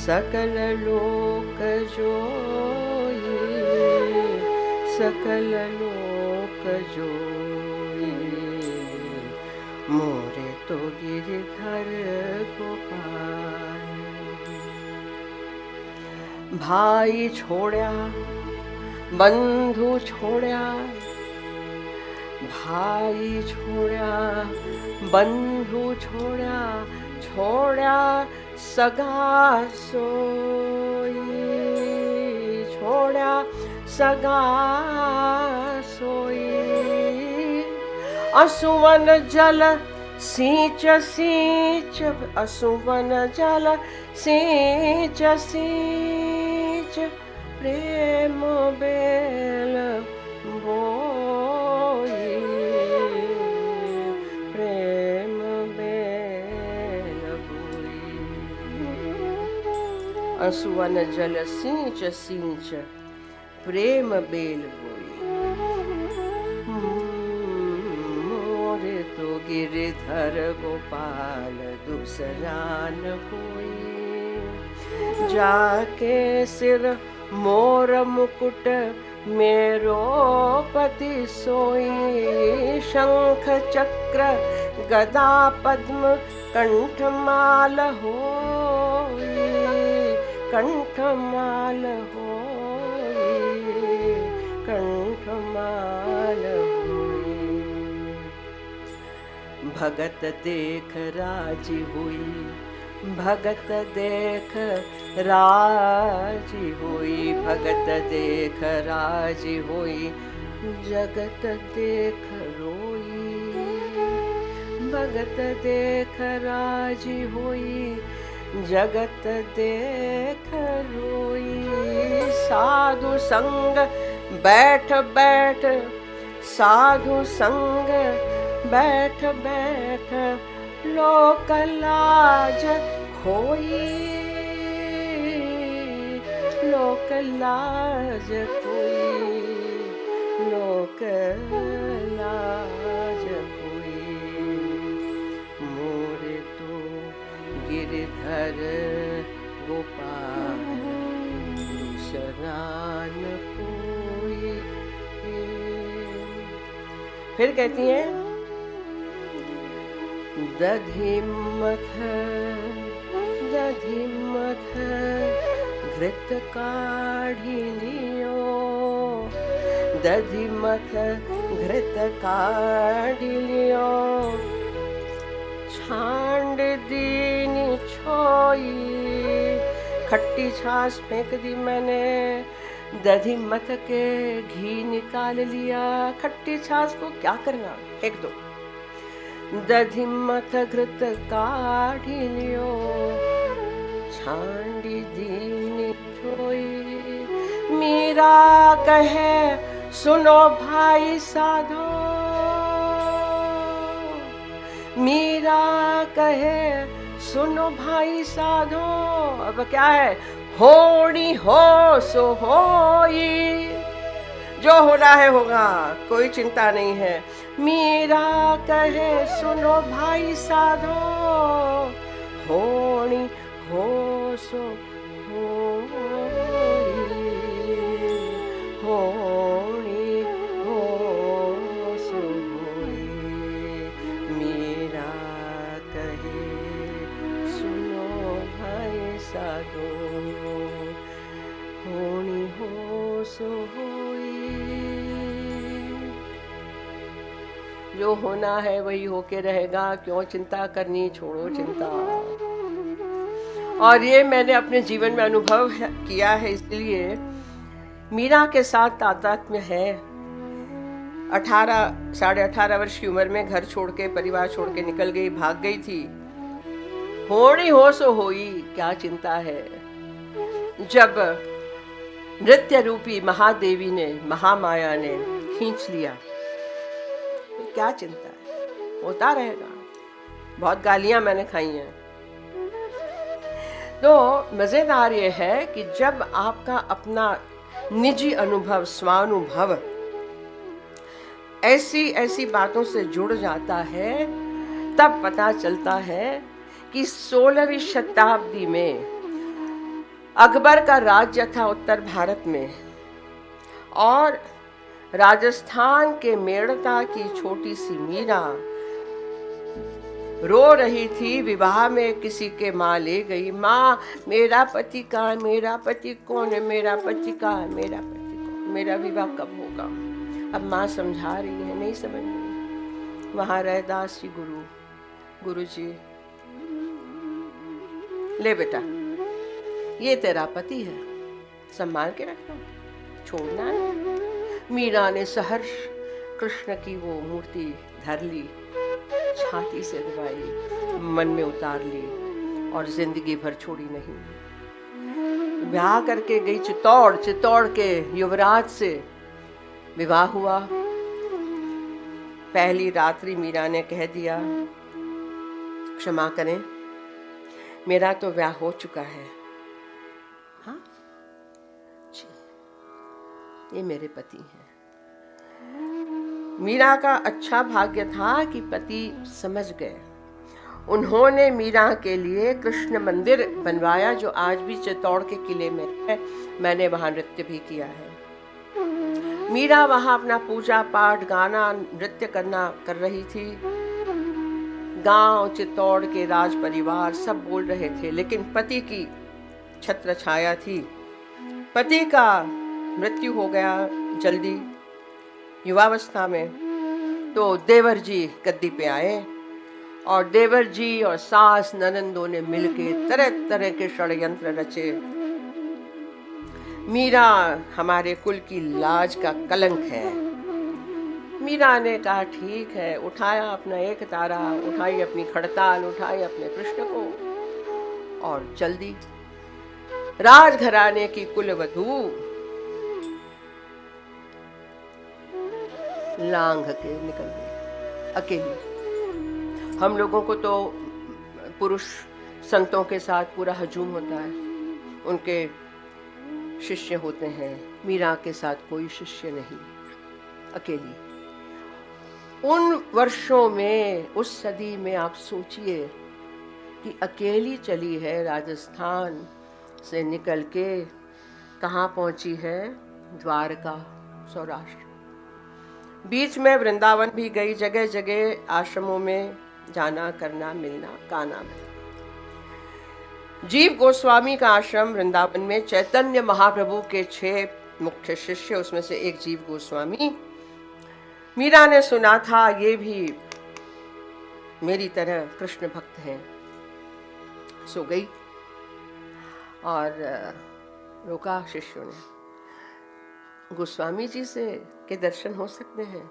Speaker 3: सकल लोक जोई, सकल लोक जोई, मोरे तो गिरधर गोपाल। भाई छोड़ा बंधु छोड़ा, भाई छोड़ा बंधु छोड़ा, छोड़ा सगा सोई, छोड़ा सगा सोई, असुवन जल सींच सींच, असुवन जल सींच सींच, प्रेम बेल बोई, प्रेम बेल बोई, असुवन जल सींच सींच, प्रेम बेल बोई, मोरे तो गिरधर गोपाल दूसरा न कोई, जाके सिर मोर मुकुट मेरो पति सोई, शंख चक्र गदा पद्म कंठमाल होई, कंठमाल होई, कंठमाल होई, भगत देख राजी हुई, भगत देख राजी हुई, भगत देख राजी हुई, जगत देख रोई, भगत देख राजी हुई, जगत देख रोई, साधु संग बैठ बैठ, साधु संग बैठ बैठ, लोक लाज खोई, लोक लाज खोई, लोक लाज खोई, मोरे तो गिरधर गोपाल दूसरा न कोई। फिर कहती हैं, दधिमथ दधिमथ घृत काढ़ी लियो, दधिमथ घृत काढ़ी लियो, छांड दीनी छोई, खट्टी छाछ फेंक दी मैंने, दधी मथ के घी निकाल लिया, खट्टी छाछ को क्या करना, फेंक दो, दधी मथ घृत काढ़ी लियो, छांडी दीनी छोई, मीरा कहे सुनो भाई साधो, मीरा कहे सुनो भाई साधो, अब क्या है, होनी हो सो होई, जो होना है होगा, कोई चिंता नहीं है। मीरा कहे सुनो भाई साधो, होनी हो सो होई, होनी हो सो होई, मीरा कहे सुनो भाई साधो, होनी हो सो होई। जो होना है वही होके रहेगा, क्यों चिंता करनी, छोड़ो चिंता। और ये मैंने अपने जीवन में अनुभव किया है, इसलिए मीरा के साथ तादात्म्य है। 18 18 वर्ष की उम्र में घर छोड़ के, परिवार छोड़ के निकल गई, भाग गई थी। होनी हो सो होई, क्या चिंता है। जब नृत्य रूपी महादेवी ने, महामाया ने खींच लिया, क्या चिंता है, होता रहेगा। बहुत गालियां मैंने खाई हैं। तो मजेदार ये है कि जब आपका अपना निजी अनुभव, स्वानुभव ऐसी ऐसी बातों से जुड़ जाता है, तब पता चलता है कि 16वीं शताब्दी में अकबर का राज्य था उत्तर भारत में, और राजस्थान के मेड़ता की छोटी सी मीरा रो रही थी। विवाह में किसी के माँ ले गई, माँ मेरा पति कहाँ है, मेरा पति कौन है, मेरा पति कहाँ है, मेरा पति कौन, मेरा विवाह कब होगा। अब माँ समझा रही है, नहीं समझ रही। वहां रैदास जी गुरु जी, ले बेटा, ये तेरा पति है, संभाल के रखना, छोड़ना है। मीरा ने सहर्ष कृष्ण की वो मूर्ति धर ली, छाती से दबाई, मन में उतार ली, और जिंदगी भर छोड़ी नहीं। ब्याह करके गई चित्तौड़ के युवराज से विवाह हुआ। पहली रात्रि मीरा ने कह दिया, क्षमा करें, मेरा तो ब्याह हो चुका है। हाँ जी, ये मेरे पति हैं। मीरा का अच्छा भाग्य था कि पति समझ गए। उन्होंने मीरा के लिए कृष्ण मंदिर बनवाया, जो आज भी चित्तौड़ के किले में है। मैंने वहां नृत्य भी किया है। मीरा वहां अपना पूजा पाठ, गाना, नृत्य कर रही थी। गांव, चित्तौड़ के राज परिवार सब बोल रहे थे, लेकिन पति की छत्र छाया थी। पति का मृत्यु हो गया जल्दी, युवावस्था में। तो देवर जी गद्दी पे आए, और देवर जी और सास ननंदों ने मिलके तरह तरह के षड्यंत्र रचे। मीरा हमारे कुल की लाज का कलंक है। मीरा ने कहा, ठीक है, उठाया अपना एक तारा, उठाई अपनी खड़ताल, उठाई अपने कृष्ण को, और चल दी। राजघराने की कुलवधू लांघ के निकल गई अकेली। हम लोगों को तो पुरुष संतों के साथ पूरा हजूम होता है, उनके शिष्य होते हैं। मीरा के साथ कोई शिष्य नहीं, अकेली। उन वर्षों में, उस सदी में आप सोचिए कि अकेली चली है, राजस्थान से निकल के कहाँ पहुंची है, द्वारका, सौराष्ट्र। बीच में वृंदावन भी गई, जगह जगह आश्रमों में जाना, करना, मिलना, गाना में। जीव गोस्वामी का आश्रम वृंदावन में, चैतन्य महाप्रभु के 6 मुख्य शिष्य, उसमें से एक जीव गोस्वामी। मीरा ने सुना था ये भी मेरी तरह कृष्ण भक्त हैं। सो गई और रोका शिष्यों ने, गोस्वामी जी से के दर्शन हो सकते हैं।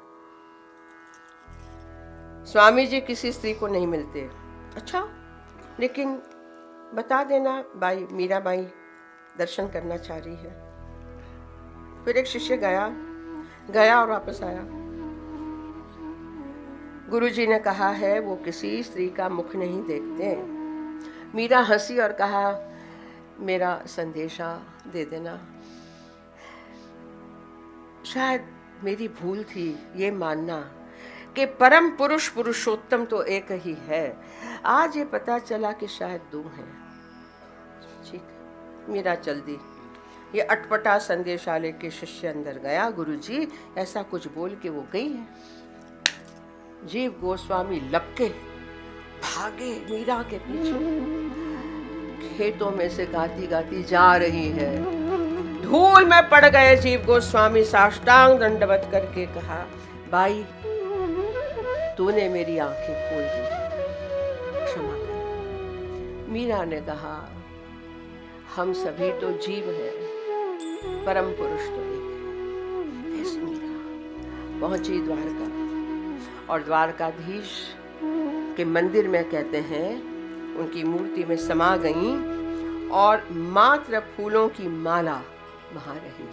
Speaker 3: स्वामी जी किसी स्त्री को नहीं मिलते। अच्छा, लेकिन बता देना बाई, मीरा बाई दर्शन करना चाह रही है। फिर एक शिष्य गया और वापस आया। गुरुजी ने कहा है वो किसी स्त्री का मुख नहीं देखते। मीरा हंसी और कहा, मेरा संदेशा दे देना। शायद मेरी भूल थी ये मानना कि परम पुरुष, पुरुषोत्तम तो एक ही है। आज ये पता चला कि शायद 2 हैं। ठीक, मीरा चल दी। ये अटपटा संदेशा लेके शिष्य अंदर गया। गुरुजी ऐसा कुछ बोल के वो गई है। जीव गोस्वामी लपके भागे मीरा के पीछे। खेतों में से गाती गाती जा रही है। धूल में पड़ गए जीव गोस्वामी। साष्टांग दंडवत करके कहा, बाई तूने मेरी आंखें खोल दी, क्षमा कर। मीरा ने कहा, हम सभी तो जीव हैं, परम पुरुष तो एक है। फिर मीरा पहुंची द्वारका और द्वारकाधीश के मंदिर में कहते हैं उनकी मूर्ति में समा गईं और मात्र फूलों की माला वहां रही।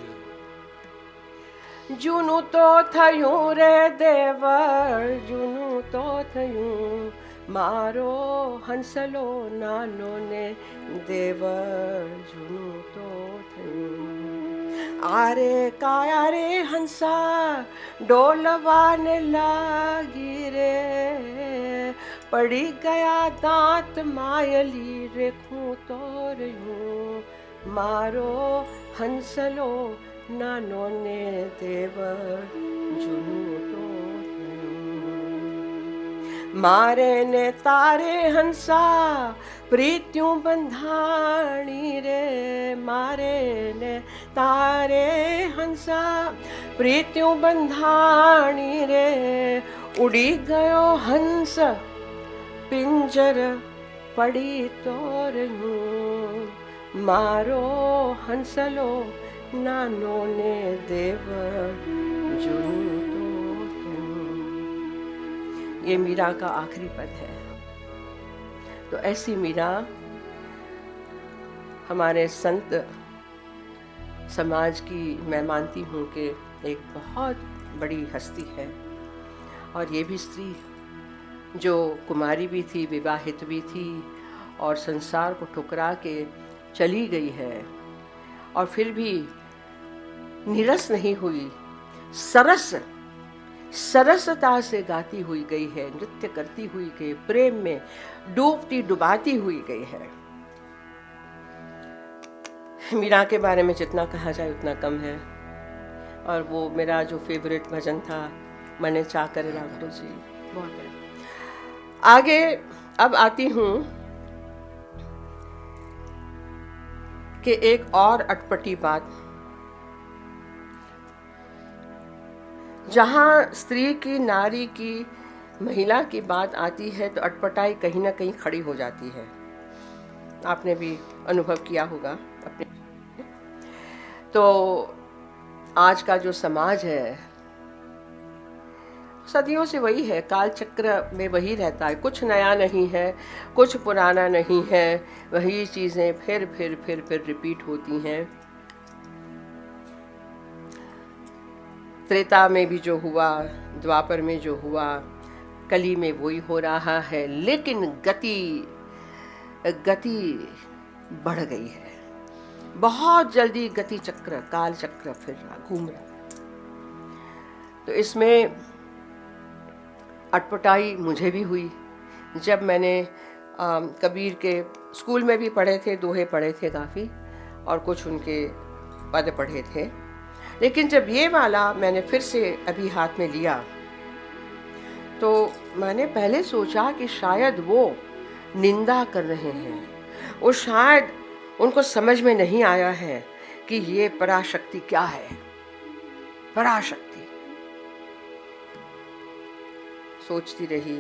Speaker 3: जुनू तो थयूं रे देवर, जुनू तो थयूं, मारो हंसलो नानो ने देवर, जुनू तो थयूं। आरे काया रे हंसा डोलवाने लागी रे, पड़ी गया दांत मायली रेखूं तोर यूं, मारो हंसलो नानो ने देवर, जुनू तो मारे ने तारे हंसा प्रीत्यों बंधाणी रे, मारे ने तारे हंसा प्रीत्यों बंधाणी रे, उड़ी गयो हंस पिंजर पड़ी तोर यूं, मारो हंसलो नानो ने देवर, जुनू तो थयूं। ये मीरा का आखिरी पद है। तो ऐसी मीरा हमारे संत समाज की मैं मानती हूँ कि एक बहुत बड़ी हस्ती है। और ये भी स्त्री जो कुमारी भी थी, विवाहित भी थी और संसार को ठुकरा के चली गई है, और फिर भी निरस नहीं हुई, सरसता से गाती हुई गई है, नृत्य करती हुई गई, प्रेम में डूबती डुबाती हुई गई है। मीरा के बारे में जितना कहा जाए उतना कम है। और वो मेरा जो फेवरेट भजन था, मने चाकर लागो जी, बहुत है। आगे अब आती हूँ कि एक और अटपटी बात, जहाँ स्त्री की, नारी की, महिला की बात आती है तो अटपटाई कहीं ना कहीं खड़ी हो जाती है। आपने भी अनुभव किया होगा अपने। तो आज का जो समाज है सदियों से वही है, काल चक्र में वही रहता है, कुछ नया नहीं है, कुछ पुराना नहीं है, वही चीजें फिर फिर फिर फिर रिपीट होती हैं। त्रेता में भी जो हुआ, द्वापर में जो हुआ, कली में वही हो रहा है, लेकिन गति बढ़ गई है। बहुत जल्दी गति चक्र, काल चक्र फिर रहा, घूम रहा। तो इसमें अटपटाई मुझे भी हुई जब मैंने कबीर के स्कूल में भी पढ़े थे, दोहे पढ़े थे काफ़ी, और कुछ उनके पद पढ़े थे। लेकिन जब ये वाला मैंने फिर से अभी हाथ में लिया तो मैंने पहले सोचा कि शायद वो निंदा कर रहे हैं, और शायद उनको समझ में नहीं आया है कि ये पराशक्ति क्या है। पराशक्ति सोचती रही,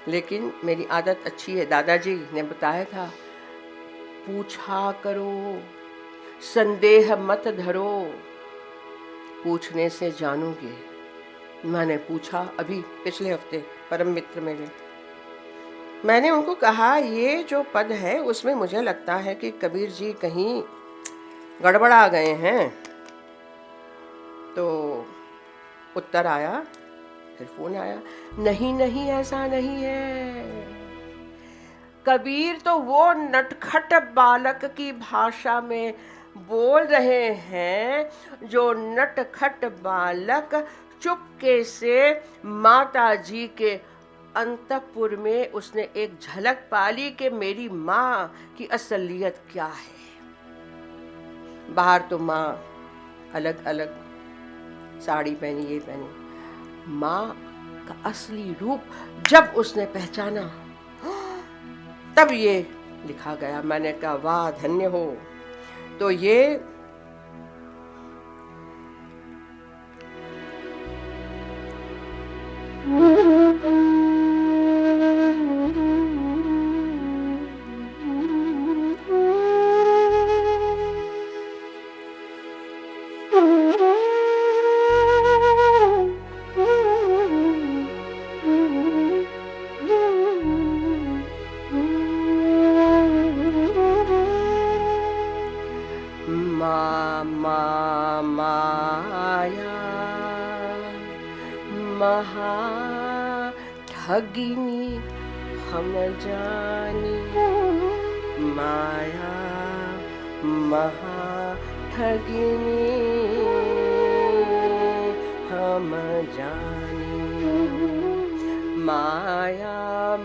Speaker 3: लेकिन मेरी आदत अच्छी है, दादाजी ने बताया था, पूछा करो, संदेह मत धरो, पूछने से जानोगे। मैंने पूछा अभी पिछले हफ्ते परम मित्र मेरे, मैंने उनको कहा ये जो पद है उसमें मुझे लगता है कि कबीर जी कहीं गड़बड़ा गए हैं। तो उत्तर आया, फिर फोन आया, नहीं नहीं ऐसा नहीं है, कबीर तो वो नटखट बालक की भाषा में बोल रहे हैं जो नटखट बालक चुपके से माता जी के अंतपुर में उसने एक झलक पाली कि मेरी माँ की असलियत क्या है। बाहर तो माँ अलग अलग साड़ी पहनी, ये पहनी, माँ का असली रूप जब उसने पहचाना तब ये लिखा गया। मैंने कहा वाह धन्य हो। तो ये महाठगिनी हम जानी, माया महाठगिनी हम जानी, माया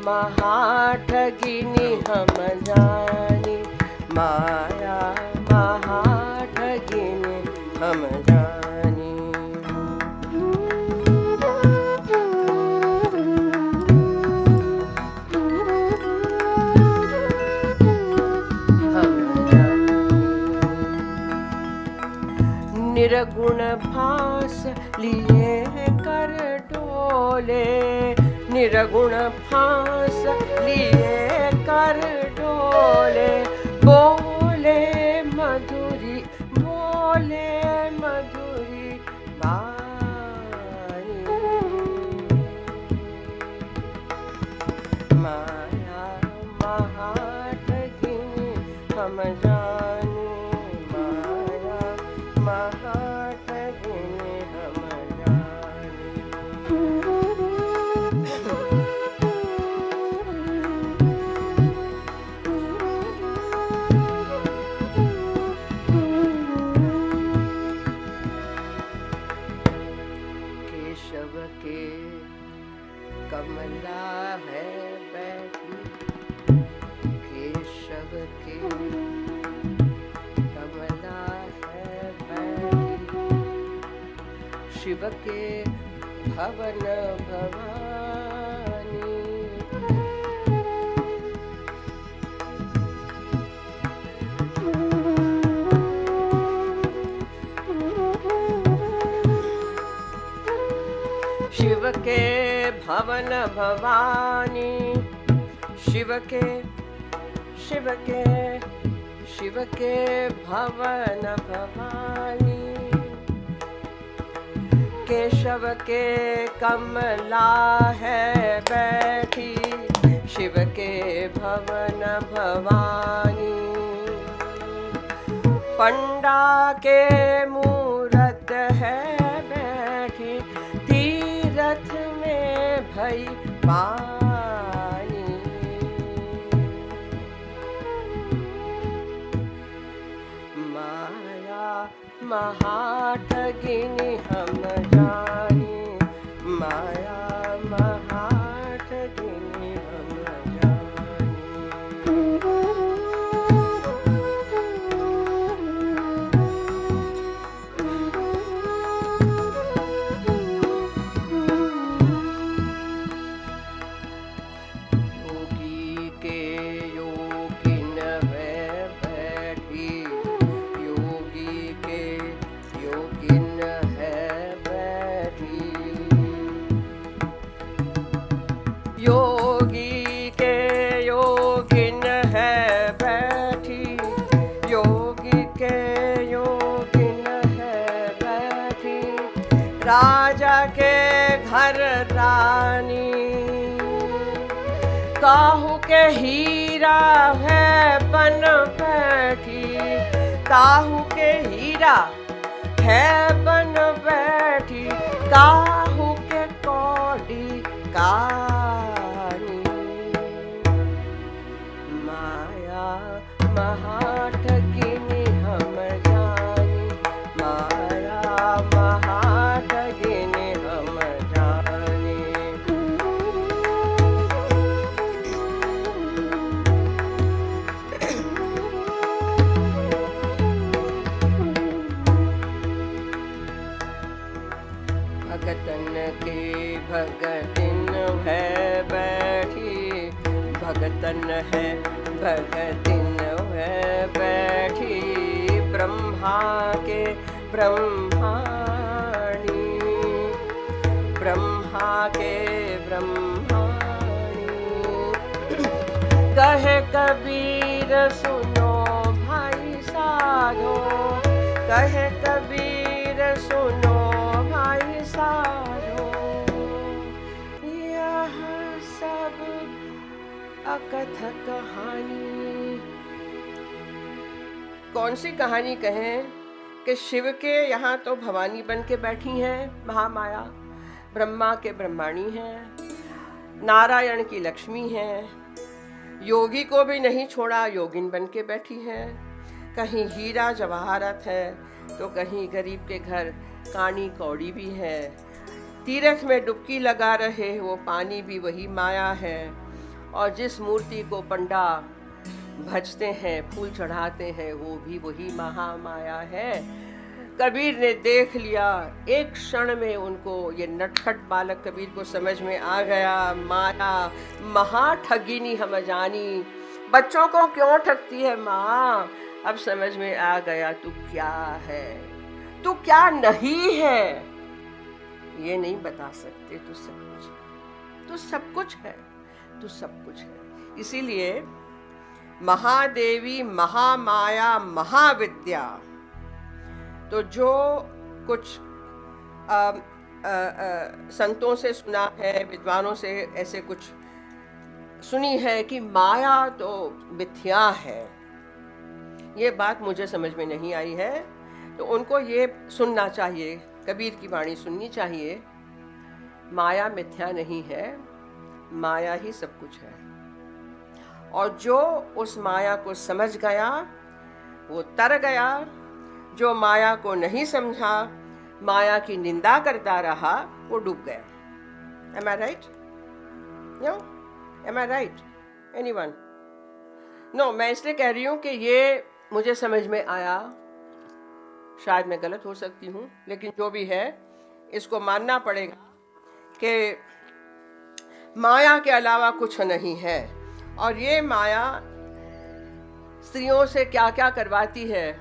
Speaker 3: महाठगिनी हम जानी, माया महाठगिनी हम जानी। निर्गुण फांस लिए कर डोले, निर्गुण फांस लिए कर डोले, बोले मधुरी, बोले मधुरी बानी, माया महाठगिनी हम जानी, माया महाठगिनी हम जानी। केशव के कमला है बैठी, केशव के कमला है बैठी, शिव के भवन भवानी, शिव के भवन भवानी, शिव के शिव के शिव के भवन भवानी, केशव के कमला है बैठी, शिव के भवन भवानी, पंडा के मूरत है बैठी, तीरथ में भई पानी, माया महाठगिनी हम जानी, माया महाठगिनी हम जानी। योगी के योगिन है बैठी, योगी के योगिन है बैठी, योगी के योगिन है बैठी, योगी के योगिन है बैठी, राजा के घर रानी, काहू के हीरा है बन बैठी, काहू के हीरा है बन बैठी, काहू के कौड़ी कानी, माया महाठगिनी हम जानी, माया महाठगिनी हम जानी। भगतन के भगतिन है बैठी, भगतन है भगतिन है बैठी, ब्रह्मा के ब्रह्माणी, ब्रह्मा के ब्रह्माणी, कहे कबीर सुनो भाई साधो, कहे कबीर सुनो भाई साधो, यह सब अकथ कहानी। कौन सी कहानी कहें कि शिव के यहाँ तो भवानी बन के बैठी हैं महामाया, ब्रह्मा के ब्रह्माणी हैं, नारायण की लक्ष्मी हैं, योगी को भी नहीं छोड़ा, योगिन बन के बैठी हैं, कहीं हीरा जवाहरात है तो कहीं गरीब के घर कानी कौड़ी भी है, तीर्थ में डुबकी लगा रहे वो पानी भी वही माया है, और जिस मूर्ति को पंडा भजते हैं, फूल चढ़ाते हैं, वो भी वही महामाया है। कबीर ने देख लिया एक क्षण में, उनको ये नटखट बालक कबीर को समझ में आ गया, माया महा ठगिनी हम जानी, बच्चों को क्यों ठगती है माँ, अब समझ में आ गया तू क्या है, तू क्या नहीं है, ये नहीं बता सकते, तू सब कुछ है, तू सब कुछ है, तू सब कुछ है। इसीलिए महादेवी, महामाया, महाविद्या, तो जो कुछ संतों से सुना है, विद्वानों से ऐसे कुछ सुनी है कि माया तो मिथ्या है, ये बात मुझे समझ में नहीं आई है, तो उनको ये सुनना चाहिए, कबीर की वाणी सुननी चाहिए। माया मिथ्या नहीं है, माया ही सब कुछ है, और जो उस माया को समझ गया वो तर गया, जो माया को नहीं समझा, माया की निंदा करता रहा, वो डूब गया। Am I right? No? Am I right? Anyone? No, मैं इसलिए कह रही हूँ कि ये मुझे समझ में आया, शायद मैं गलत हो सकती हूँ, लेकिन जो भी है इसको मानना पड़ेगा कि माया के अलावा कुछ नहीं है, और ये माया स्त्रियों से क्या क्या करवाती है,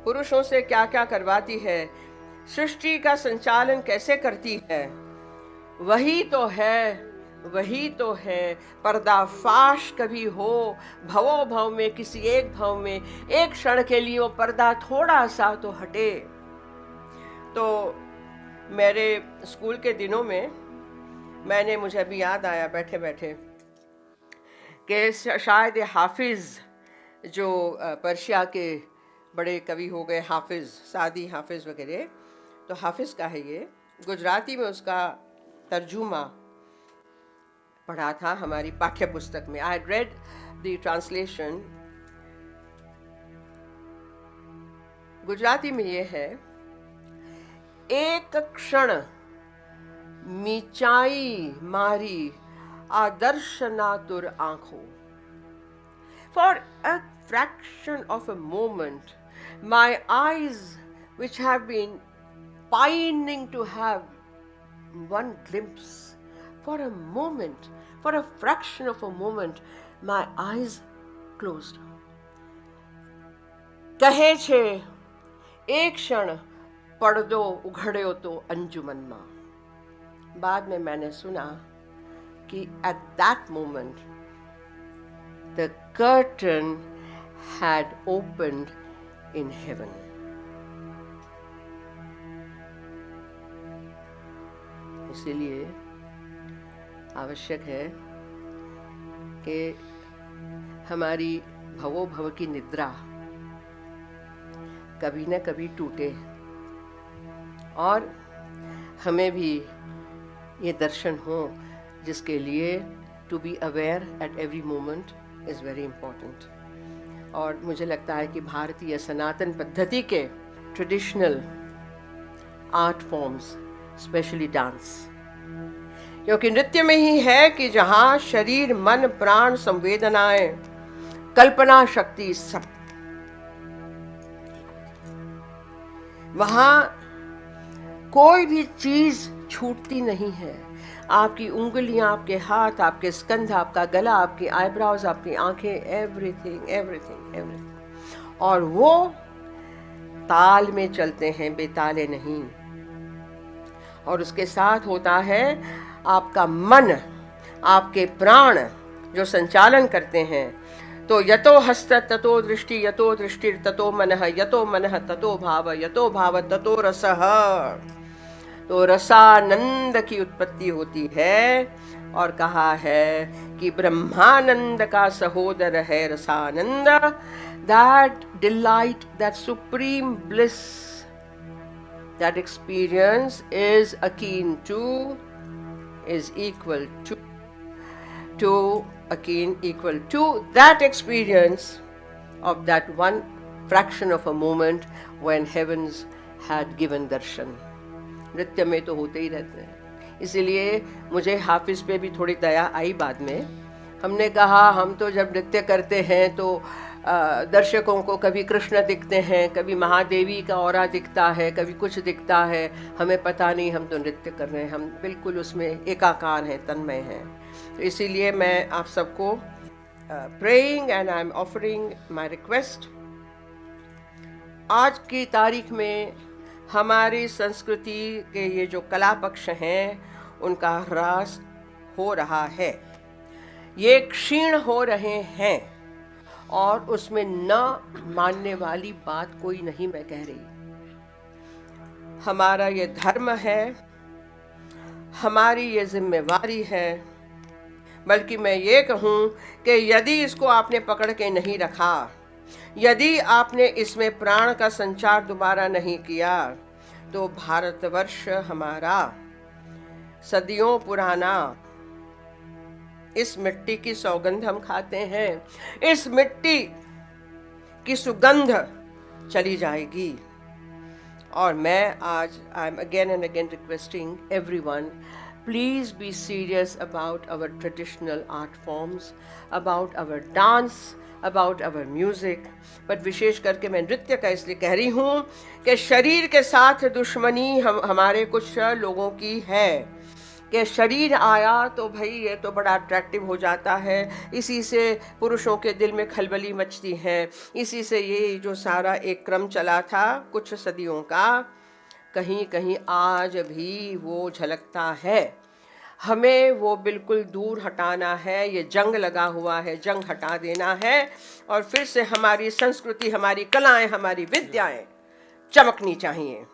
Speaker 3: पुरुषों से क्या क्या करवाती है, सृष्टि का संचालन कैसे करती है, वही तो है, वही तो है। पर्दाफाश कभी हो भवो भव में, किसी एक भव में, एक क्षण के लिए वो पर्दा थोड़ा सा तो हटे। तो मेरे स्कूल के दिनों में मुझे अभी याद आया बैठे बैठे कि शायद हाफिज जो पर्शिया के बड़े कवि हो गए, हाफिज सादी हाफिज वगैरह, तो हाफिज का है ये, गुजराती में उसका तर्जुमा पढ़ा था हमारी पाठ्य पुस्तक में। I had read the translation. Gujarati में ये है, एक क्षण मीचाई मारी आदर्शनातुर आंखों। For a fraction of a moment, my eyes, which have been pining to have one glimpse, for a moment, for a fraction of a moment, my eyes closed. कहे छे एक क्षण પડદો ઉઘડ્યો તો અંજુમનમાં। बाद में मैंने सुना कि at that moment the curtain had opened in heaven. इसीलिए आवश्यक है कि हमारी भवो भव की निद्रा कभी न कभी टूटे, और हमें भी ये दर्शन हो, जिसके लिए to be aware at every moment is very important. और मुझे लगता है कि भारतीय सनातन पद्धति के traditional art forms, specially dance, क्योंकि नृत्य में ही है कि जहाँ शरीर, मन, प्राण, संवेदनाएं, कल्पना शक्ति सब, वहाँ कोई भी चीज छूटती नहीं है। आपकी उंगलियां, आपके हाथ, आपके स्कंध, आपका गला, आपकी आईब्राउज, आपकी आंखें, एवरीथिंग एवरीथिंग एवरीथिंग, और वो ताल में चलते हैं, बेताले नहीं। और उसके साथ होता है आपका मन, आपके प्राण जो संचालन करते हैं। तो यतो हस्त ततो दृष्टि, यतो दृष्टिर ततो मनः, यतो मनः ततो भाव, यतो भाव ततो रसः। तो रसानंद की उत्पत्ति होती है, और कहा है कि ब्रह्मानंद का सहोदर है रसानंद। That delight, that supreme bliss, that experience is akin to, is equal to akin equal to that experience of that one fraction of a moment when heavens had given darshan. नृत्य में तो होते ही रहते हैं, इसीलिए मुझे हाफिज पे भी थोड़ी दया आई बाद में। हमने कहा हम तो जब नृत्य करते हैं तो दर्शकों को कभी कृष्ण दिखते हैं, कभी महादेवी का ऑरा दिखता है, कभी कुछ दिखता है, हमें पता नहीं, हम तो नृत्य कर रहे हैं, हम बिल्कुल उसमें एकाकार हैं, तन्मय हैं। तो इसीलिए मैं आप सबको praying and I am offering my request, आज की तारीख में हमारी संस्कृति के ये जो कला पक्ष हैं उनका ह्रास हो रहा है, ये क्षीण हो रहे हैं, और उसमें न मानने वाली बात कोई नहीं मैं कह रही। हमारा ये धर्म है, हमारी ये जिम्मेवारी है, बल्कि मैं ये कहूँ कि यदि इसको आपने पकड़ के नहीं रखा, यदि आपने इसमें प्राण का संचार दोबारा नहीं किया, तो भारतवर्ष हमारा सदियों पुराना, इस मिट्टी की सौगंध हम खाते हैं, इस मिट्टी की सुगंध चली जाएगी। और मैं आज I am again and again requesting everyone, please be serious about our traditional art forms, about our dance, about our music. But विशेष करके मैं नृत्य का इसलिए कह रही हूँ कि शरीर के साथ दुश्मनी हमारे कुछ लोगों की है, कि शरीर आया तो भाई ये तो बड़ा अट्रैक्टिव हो जाता है, इसी से पुरुषों के दिल में खलबली मचती है, इसी से ये जो सारा एक क्रम चला था कुछ सदियों का, कहीं कहीं आज भी वो झलकता है। हमें वो बिल्कुल दूर हटाना है, ये जंग लगा हुआ है, जंग हटा देना है, और फिर से हमारी संस्कृति, हमारी कलाएं, हमारी विद्याएं चमकनी चाहिए।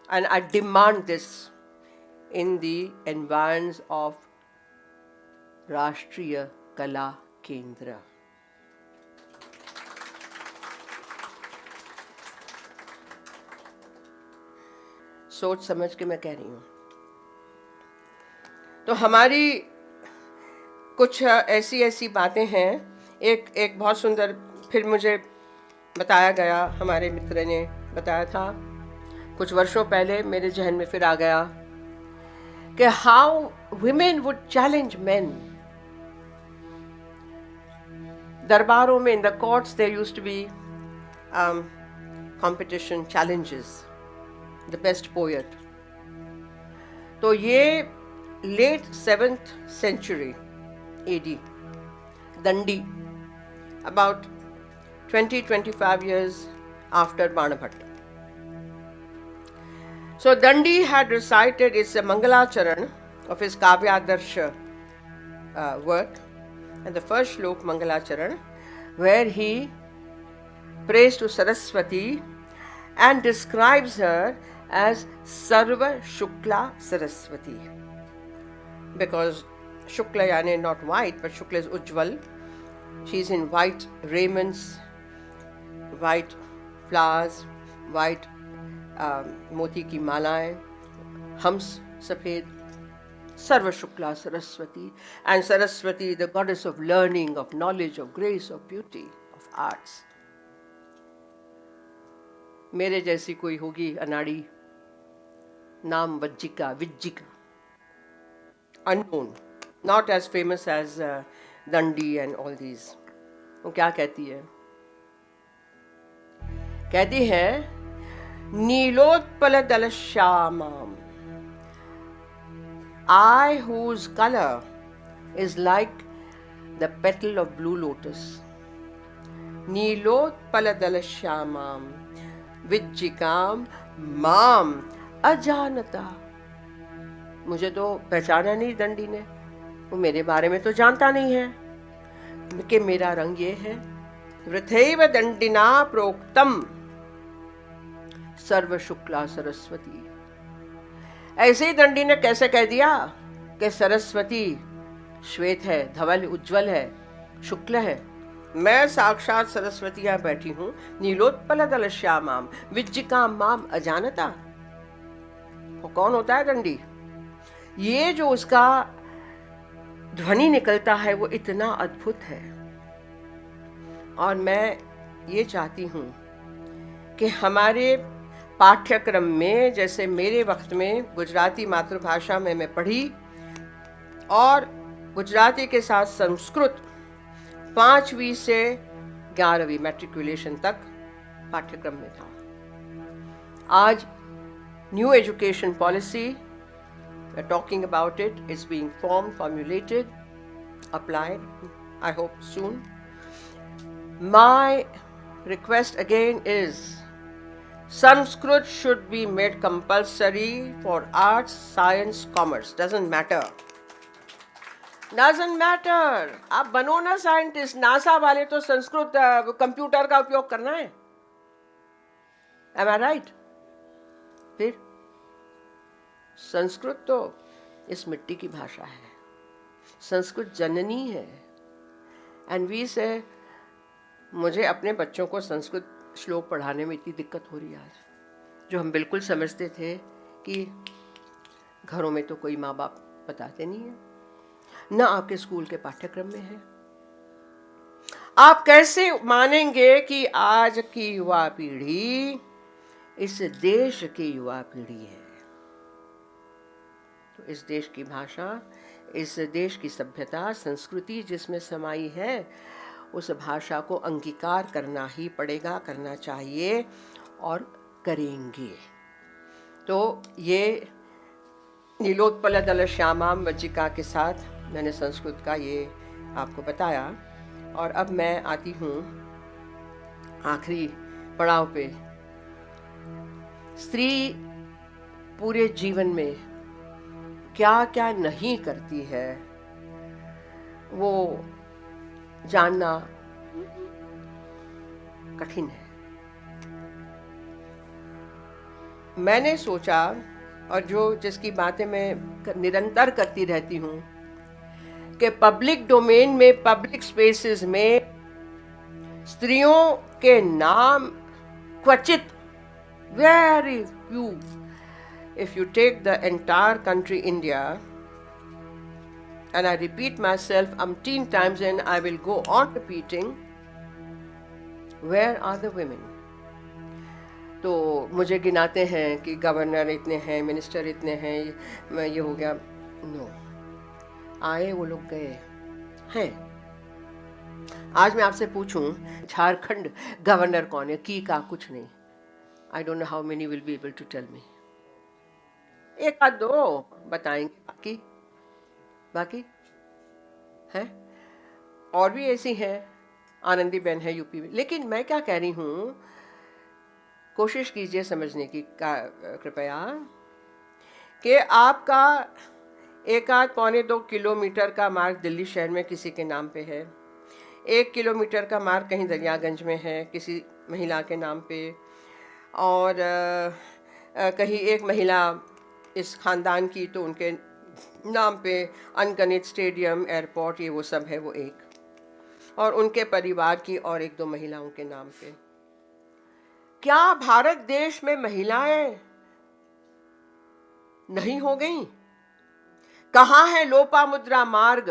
Speaker 3: And I demand this in the environs of राष्ट्रीय कला केंद्र। सोच समझ के मैं कह रही हूँ। तो हमारी कुछ ऐसी बातें हैं। एक बहुत सुंदर फिर मुझे बताया गया, हमारे मित्र ने बताया था कुछ वर्षों पहले, मेरे जहन में फिर आ गया कि how women would challenge men. दरबारों में, in the courts there used to be competition challenges, the best poet. तो ये late 7th century AD, Dandi, about 20-25 years after Banabhatta. So Dandi had recited its Mangalacharan of his Kavyadarsh work, and the first shlok Mangalacharan, where he prays to Saraswati and describes her as Sarva Shukla Saraswati, because Shukla yani not white, but Shukla is Ujjwal. She is in white raiments, white flowers, white मोती की मालाएं, हम्स सफेद, सर्व शुक्ला Saraswati, and Saraswati the goddess of learning, of knowledge, of grace, of beauty, of arts. मेरे जैसी कोई होगी अनाड़ी, नाम Vajjika, Vijjika, unknown, not as famous as Dandi and all these. वो क्या कहती है? कहती है नीलोत्पल दल श्यामाम, I whose color is like the petal of blue lotus, Nilotpal दल श्यामाम विज्जिकाम माम अजानता। मुझे तो पहचाना नहीं दंडी ने, वो मेरे बारे में तो जानता नहीं है कि मेरा रंग ये है। वृथैव दंडिना प्रोक्तम सर्व शुक्ला सरस्वती। ऐसे ही दंडी ने कैसे कह दिया कि सरस्वती श्वेत है, धवल उज्जवल है, शुक्ल है। मैं साक्षात सरस्वती यहाँ बैठी हूँ, नीलोत्पल दल श्यामाम विज्जिकाम माम अजानता। कौन होता है दंडी? ये जो उसका ध्वनि निकलता है वो इतना अद्भुत है। और मैं ये चाहती हूँ कि हमारे पाठ्यक्रम में, जैसे मेरे वक्त में गुजराती मातृभाषा में मैं पढ़ी और गुजराती के साथ संस्कृत 5वीं से 11वीं मैट्रिकुलेशन तक पाठ्यक्रम में था। आज new education policy, we're talking about it, is being formed, formulated, applied, I hope soon. My request again is Sanskrit should be made compulsory for arts, science, commerce, doesn't matter. आप बनो ना scientist, NASA वाले तो Sanskrit computer का उपयोग करना है। Am I right? फिर संस्कृत तो इस मिट्टी की भाषा है, संस्कृत जननी है। एंड वी से मुझे अपने बच्चों को संस्कृत श्लोक पढ़ाने में इतनी दिक्कत हो रही है आज, जो हम बिल्कुल समझते थे कि घरों में तो कोई माँ बाप बताते नहीं है, ना आपके स्कूल के पाठ्यक्रम में है। आप कैसे मानेंगे कि आज की युवा पीढ़ी इस देश की युवा पीढ़ी है? तो इस देश की भाषा, इस देश की सभ्यता, संस्कृति जिसमें समाई है, उस भाषा को अंगीकार करना ही पड़ेगा, करना चाहिए और करेंगे। तो ये नीलोत्पल दल श्यामाम वज्जिका के साथ मैंने संस्कृत का ये आपको बताया। और अब मैं आती हूँ आखिरी पड़ाव पे। स्त्री पूरे जीवन में क्या क्या नहीं करती है वो जानना कठिन है। मैंने सोचा, और जिसकी बातें मैं निरंतर करती रहती हूँ, कि पब्लिक डोमेन में, पब्लिक स्पेसेस में स्त्रियों के नाम क्वचित, very few, if you take the entire country India, and I repeat myself umpteen times and I will go on repeating, where are the women? तो मुझे गिनाते हैं कि गवर्नर इतने हैं, मिनिस्टर इतने हैं, ये हो गया। नो, आए वो लोग गए हैं। आज मैं आपसे पूछूं झारखंड गवर्नर कौन है, की का कुछ नहीं। I don't know how many will be able to tell me. एक आध दो बताएंगे, बाकी हैं। और भी ऐसी हैं, आनंदी बहन है यूपी में। लेकिन मैं क्या कह रही हूँ, कोशिश कीजिए समझने की कृपया, कि आपका 1-1.25-2 किलोमीटर का मार्ग दिल्ली शहर में किसी के नाम पे है, 1 किलोमीटर का मार्ग कहीं दरियागंज में है किसी महिला के नाम पे, और कहीं एक महिला इस खानदान की तो उनके नाम पे अनगणित स्टेडियम, एयरपोर्ट, ये वो सब है वो एक, और उनके परिवार की और 1-2 महिलाओं के नाम पे। क्या भारत देश में महिलाएं नहीं हो गई? कहाँ है लोपामुद्रा मार्ग?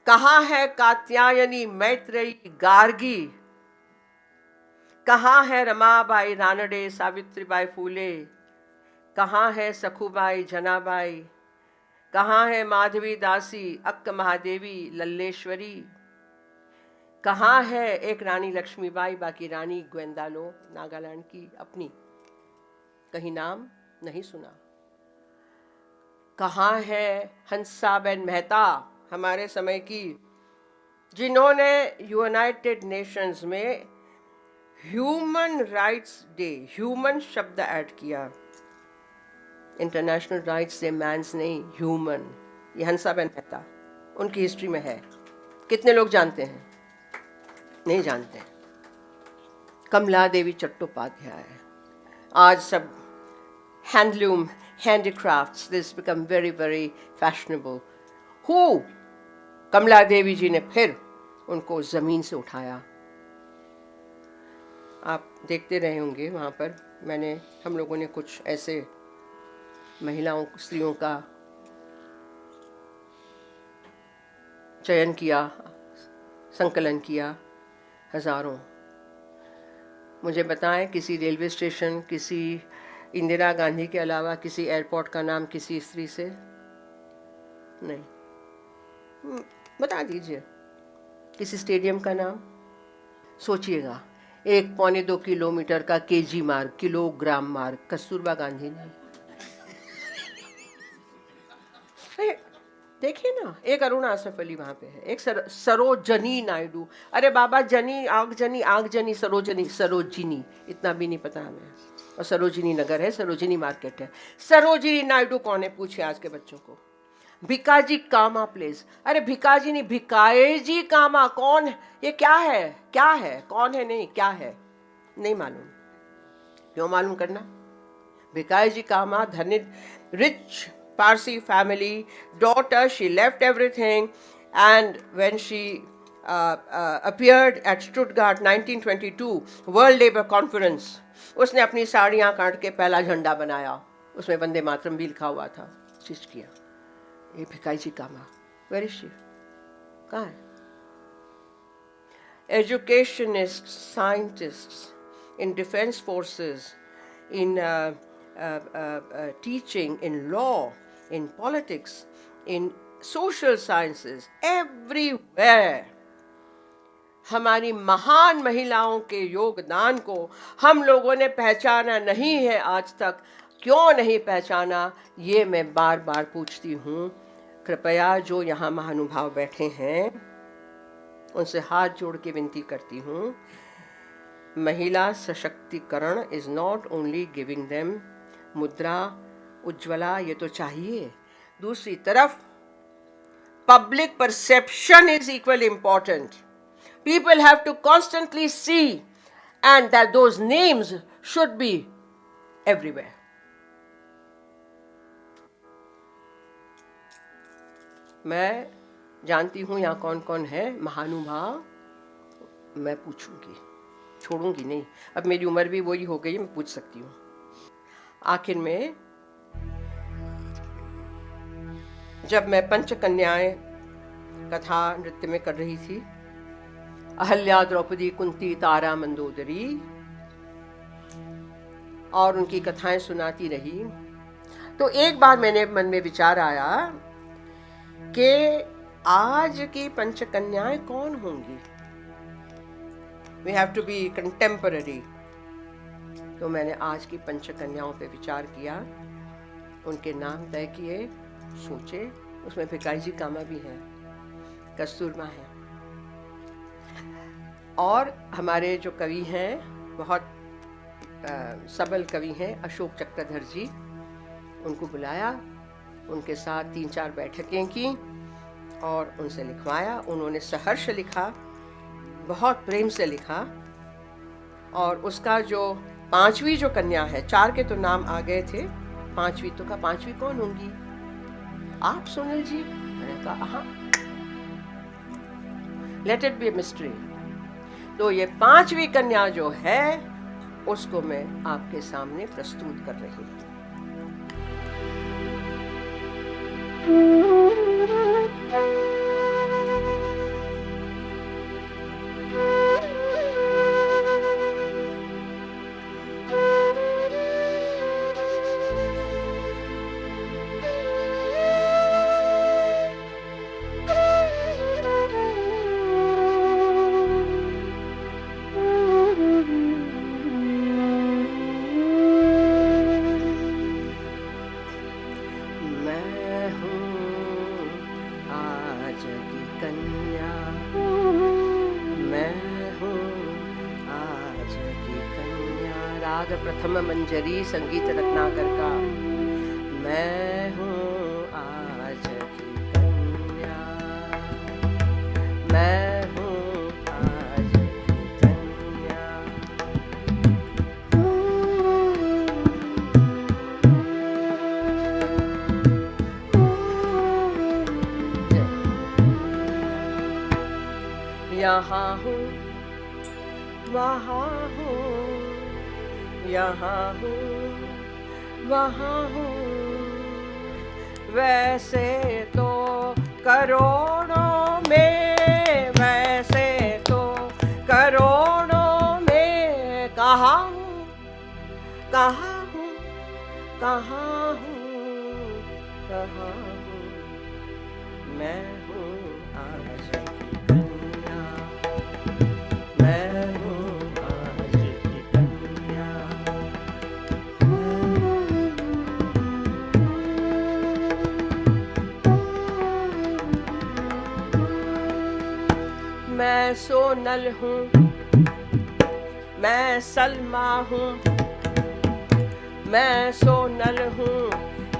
Speaker 3: कहाँ है कात्यायनी, मैत्रेयी, गार्गी? कहाँ है रमाबाई, रानडे, सावित्रीबाई फूले? कहाँ है सखुबाई, जनाबाई? कहाँ है माधवी दासी, अक्क महादेवी, लल्लेश्वरी? कहाँ है एक रानी लक्ष्मीबाई, बाकी रानी ग्वेंदालो नागालैंड की अपनी, कहीं नाम नहीं सुना। कहाँ है हंसाबेन मेहता हमारे समय की, जिन्होंने यूनाइटेड नेशंस में ह्यूमन राइट्स डे, ह्यूमन शब्द ऐड किया, इंटरनेशनल राइट्स डे मैंस नहीं, ह्यूमन। ये हंसाबेन मेहता, उनकी हिस्ट्री में है। कितने लोग जानते हैं? नहीं जानते। कमला देवी चट्टोपाध्याय, आज सब handloom, handicrafts, this become very very fashionable. Who? कमला देवी जी ने फिर उनको जमीन से उठाया। आप देखते रहे होंगे वहाँ पर हम लोगों ने कुछ ऐसे महिलाओं स्त्रियों का चयन किया, संकलन किया, हजारों। मुझे बताएं किसी रेलवे स्टेशन, किसी इंदिरा गांधी के अलावा किसी एयरपोर्ट का नाम किसी स्त्री से? नहीं। बता दीजिए किसी स्टेडियम का नाम। सोचिएगा, 1-2 किलोमीटर का केजी मार्ग, किलोग्राम मार्ग कस्तूरबा गांधी ने। देखिए ना, एक अरुणा आसफ अली वहां पे है, एक सरोजनी नायडू। अरे बाबा, जनी आगजनी सरोजिनी इतना भी नहीं पता हमें। और सरोजिनी नगर है, सरोजिनी मार्केट है। सरोजिनी नायडू कौन है पूछे आज के बच्चों को। भिकाजी कामा प्लेस। अरे भिकाजी नहीं, भिकाएजी कामा कौन है? ये क्या है? क्या है? कौन है? नहीं, क्या है नहीं मालूम। क्यों मालूम करना? भिकाएजी कामा, धनी, rich Parsi family, daughter. She left everything, and when she appeared at Stuttgart 1922 World Labour Conference, उसने अपनी साड़ियाँ काट के पहला झंडा बनाया, उसमें वंदे मातरम भी लिखा हुआ था, स्टिच किया। ये भिकाजी कामा, वेयर इज शी? कहाँ है? Educationists, scientists in defense forces, in teaching, in law, in politics, in social sciences, everywhere हमारी महान महिलाओं के योगदान को हम लोगों ने पहचाना नहीं है आज तक। क्यों नहीं पहचाना, ये मैं बार बार पूछती हूँ। कृपया जो यहाँ महानुभाव बैठे हैं उनसे हाथ जोड़ के विनती करती हूँ, महिला सशक्तिकरण is not only giving them Mudra, Ujjwala, ये तो चाहिए। दूसरी तरफ public perception is equal important. People have to constantly see and that those names should be everywhere. मैं जानती हूं यहाँ कौन कौन है महानुभाव, मैं पूछूंगी, छोड़ूंगी नहीं। अब मेरी उम्र भी वही हो गई, मैं पूछ सकती हूँ। आखिर में जब मैं पंचकन्याएं कथा नृत्य में कर रही थी, अहल्या, द्रौपदी, कुंती, तारा, मंदोदरी, और उनकी कथाएं सुनाती रही, तो एक बार मेरे मन में विचार आया कि आज की पंचकन्याएं कौन होंगी। We have to be contemporary. तो मैंने आज की पंचकन्याओं पे विचार किया, उनके नाम तय किए, सोचे। उसमें भिकाजी कामा भी है, कस्तूरबा है, और हमारे जो कवि हैं बहुत सबल कवि हैं, अशोक चक्रधर जी, उनको बुलाया, उनके साथ 3-4 बैठकें की और उनसे लिखवाया। उन्होंने सहर्ष लिखा, बहुत प्रेम से लिखा, और उसका जो 5वीं जो कन्या है, 4 के तो नाम आ गए थे, 5वीं तो का 5वीं कौन होंगी आप सोनल जी? मैंने कहा हाँ, let it be a mystery. तो ये 5वीं कन्या जो है उसको मैं आपके सामने प्रस्तुत कर रही हूँ। प्रथम मंजरी संगीत रत्नाकर का, मैं हूँ आज की कन्या, मैं हूँ आज की कन्या। यहाँ हूँ, वहाँ हूँ, यहाँ हूँ, वहाँ हूँ, वैसे तो करोड़ों में, वैसे तो करोड़ों में कहाँ हूँ, कहाँ हूँ, कहाँ हूँ, कहाँ हूँ, मैं हूँ आज की कन्या, मैं हूँ आज की कन्या। मैं सोनल हूँ, मैं सलमा हूँ, मैं सोनल हूँ,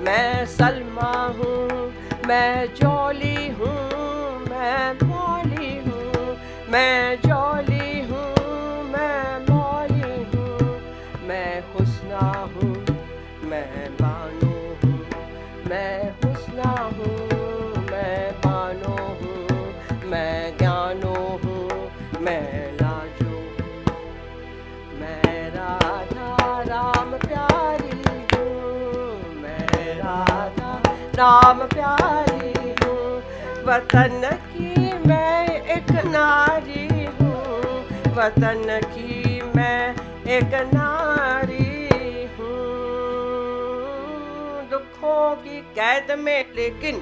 Speaker 3: मैं सलमा हूँ, मैं जॉली हूँ, मैं मौली हूँ, मैं जॉली हूँ, मैं मौली हूँ, मैं हुस्ना हूँ, मैं बानो हूँ, मैं हुस्ना हूँ, मैं बानो हूँ, मैं ज्ञानो हूँ, मैं लाजो हूँ, मैं राधा राम प्यारी हूँ, मैं राधा राम प्यारी हूँ, वतन की मैं एक नारी हूँ, वतन की मैं एक नारी हूँ। दुखों की कैद में लेकिन,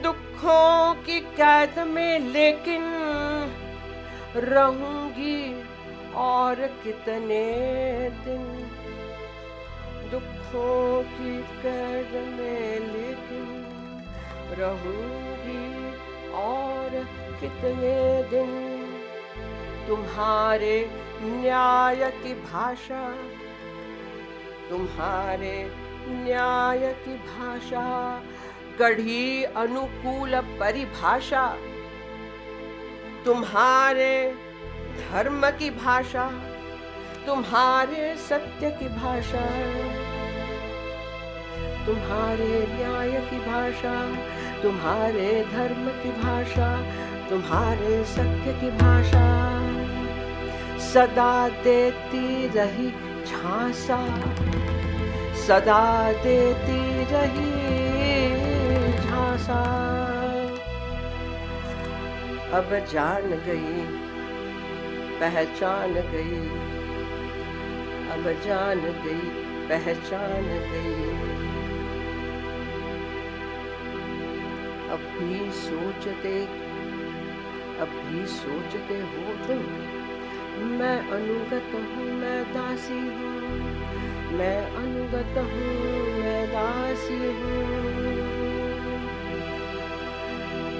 Speaker 3: दुखों की कैद में लेकिन रहूंगी और कितने दिन, दुखों की कैद में लेकिन रहूंगी और कितने दिन। तुम्हारे न्याय की भाषा, तुम्हारे न्याय की भाषा, गढ़ी अनुकूल परिभाषा, तुम्हारे धर्म की भाषा, तुम्हारे सत्य की भाषा, तुम्हारे न्याय की भाषा, तुम्हारे धर्म की भाषा, तुम्हारे सत्य की भाषा, सदा देती रही झांसा, सदा देती रही झांसा। अब जान गई, पहचान गई, अब जान गई, पहचान गई। अब भी सोचते हो तुम, मैं अनुगत हूँ, मैं दासी हूँ, मैं अनुगत हूँ, मैं दासी हूँ।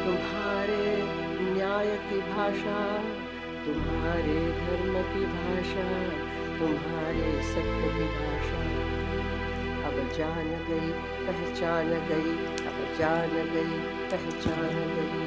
Speaker 3: तुम्हारे न्याय की भाषा, तुम्हारे धर्म की भाषा, तुम्हारे सत्य की भाषा, अब जान गई, पहचान गई, अब जान गई, पहचान गई।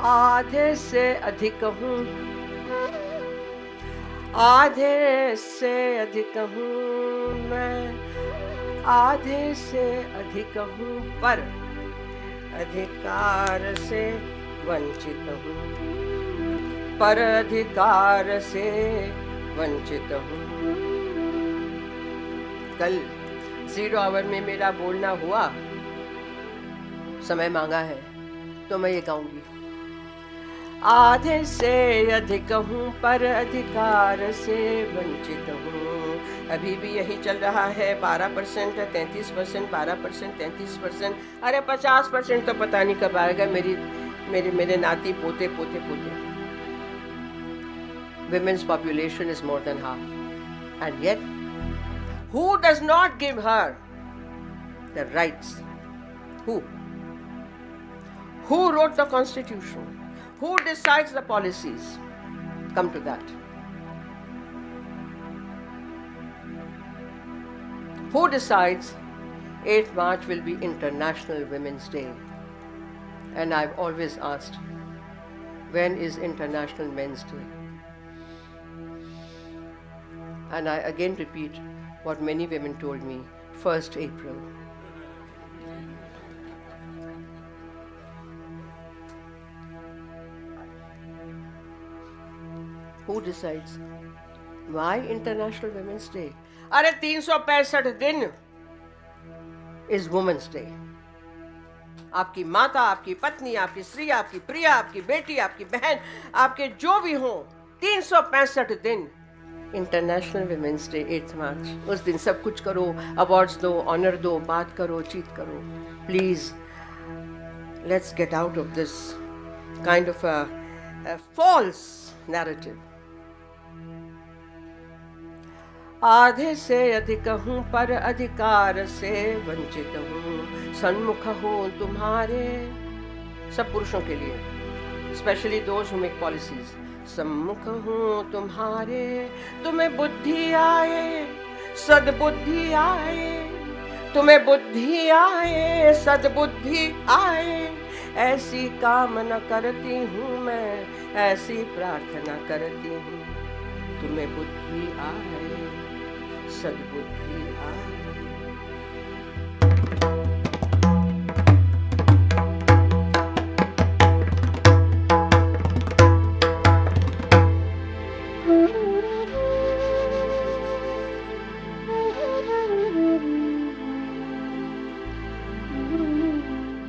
Speaker 3: आधे से अधिक हूँ, आधे से अधिक हूँ मैं, आधे से अधिक हूँ, पर अधिकार से वंचित हूँ, पर अधिकार से वंचित हूँ। कल 0 आवर में मेरा बोलना हुआ, समय मांगा है तो मैं ये गाऊंगी। आधे से अधिक हूँ, पर अधिकार से वंचित हूँ। अभी भी यही चल रहा है, 12%, 33%, 12%, 33%, अरे 50% तो पता नहीं कब आएगा। मेरे नाती पोते पोते पोते। Women's population is more than half, and yet who does not give her the rights? Who wrote the constitution? Who decides the policies? Come to that. Who decides 8th March will be International Women's Day? And I've always asked, when is International Men's Day? And I again repeat what many women told me, 1st April. Who decides? Why International Women's Day? अरे 365 दिन is Women's Day. आपकी माता, आपकी पत्नी, आपकी स्त्री, आपकी प्रिया, आपकी बेटी, आपकी बहन, आपके जो भी हों, 365 दिन इंटरनेशनल वुमेन्स डे 8 मार्च. उस दिन सब कुछ करो, अवार्ड्स दो, ऑनर दो, बात करो, चीत करो. Please let's get out of this kind of a false narrative. आधे से अधिक हूँ पर अधिकार से वंचित हूँ, सन्मुख हूँ तुम्हारे. सब पुरुषों के लिए, specially those who make policies. सम्मुख हूँ तुम्हारे, तुम्हें बुद्धि आए, सद्बुद्धि आए, तुम्हें बुद्धि आए, सद्बुद्धि आए. ऐसी कामना करती हूँ मैं, ऐसी प्रार्थना करती हूँ, तुम्हें बुद्धि आए, सद्बुद्धि आए.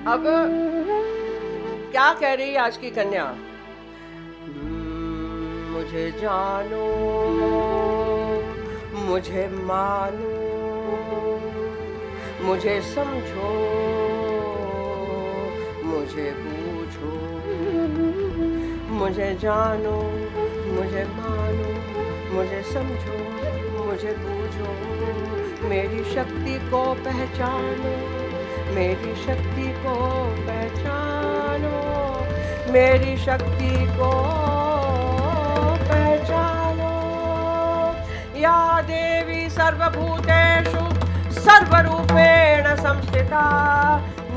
Speaker 3: अब क्या कह रही है आज की कन्या? मुझे जानो, मुझे मानो, मुझे समझो, मुझे बूझो. मुझे जानो, मुझे मानो, मुझे समझो, मुझे बूझो. मेरी शक्ति को पहचानो, मेरी शक्ति को पहचानो, मेरी शक्ति को पहचानो. या देवी सर्वभूतेषु सर्वरूपेण संस्थिता.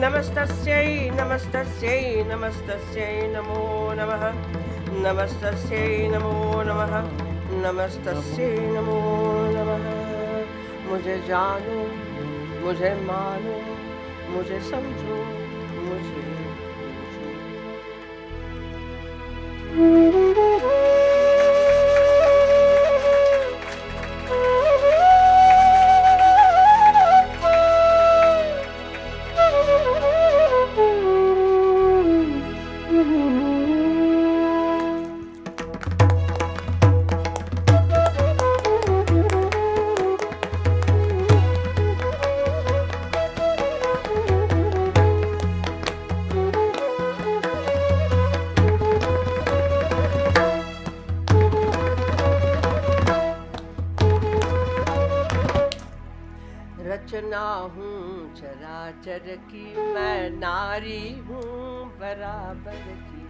Speaker 3: नमस्तस्यै नमस्तस्यै नमस्तस्यै नमो नमः. नमस्तस्यै नमो नमः. नमस्तस्यै नमो नमः. मुझे जानो, मुझे मानो, मुझे समझो, मुझे रचना हूँ चराचर की, मैं नारी हूँ बराबर की.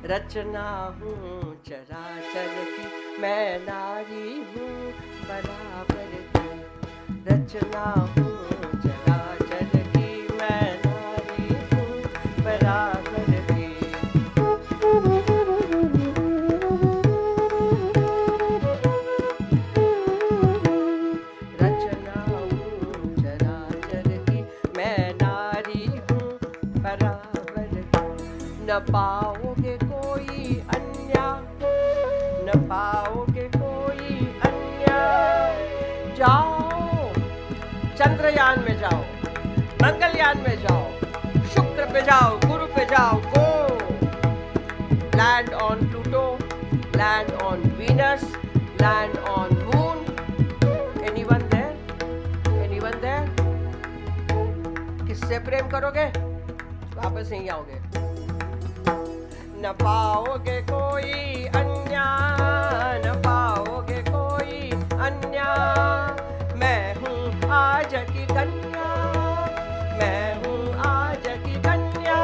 Speaker 3: रचना हूँ चराचर की, मैं नारी हूँ बराबर की. रचना हूँ चराचर की, मैं नारी हूँ बराबर की. न पाओगे कोई अन्याय, न पाओगे कोई अन्याय. जाओ चंद्रयान में जाओ, मंगलयान में जाओ, शुक्र पे जाओ, गुरु पे जाओ. Go land on Pluto, land on Venus, land on moon. Anyone there? Anyone there? किससे प्रेम करोगे? वापस नहीं आओगे. न पाओगे कोई अन्याय, न पाओगे कोई अन्याय. मैं हूँ आज की कन्या, मैं हूँ आज की कन्या,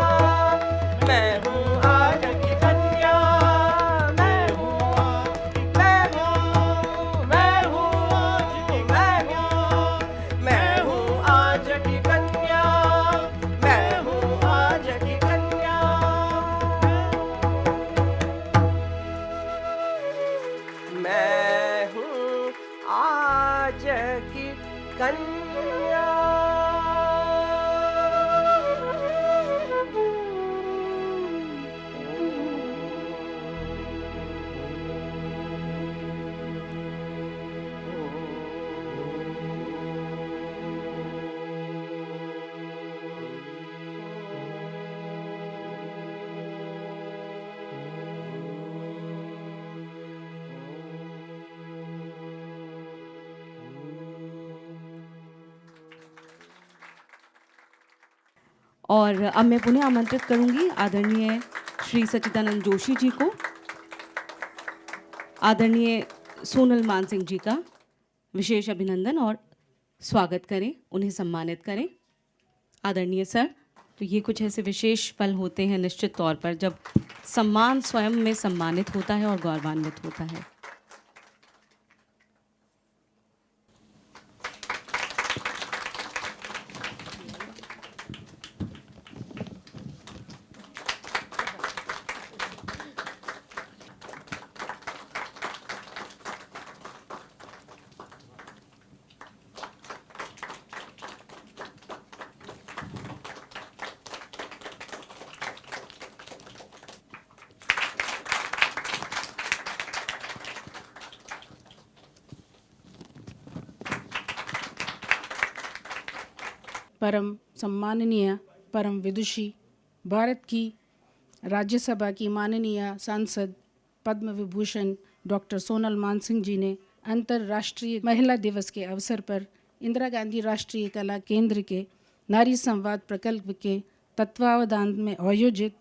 Speaker 3: मैं हूँ आज की कन्या, मैं हूँ, मैं हूँ, मैं हूँ, मैं हूँ आज की कन्या, मैं हूँ आज की कन्या. मैं हूँ कन्या
Speaker 1: और अब मैं पुनः आमंत्रित करूंगी आदरणीय श्री सच्चिदानंद जोशी जी को, आदरणीय सोनल मानसिंह जी का विशेष अभिनंदन और स्वागत करें, उन्हें सम्मानित करें। आदरणीय सर, तो ये कुछ ऐसे विशेष पल होते हैं निश्चित तौर पर जब सम्मान स्वयं में सम्मानित होता है और गौरवान्वित होता है।
Speaker 4: परम सम्माननीय परम विदुषी भारत की राज्यसभा की माननीय सांसद पद्म विभूषण डॉक्टर सोनल मानसिंह जी ने अंतर्राष्ट्रीय महिला दिवस के अवसर पर इंदिरा गांधी राष्ट्रीय कला केंद्र के नारी संवाद प्रकल्प के तत्वावधान में आयोजित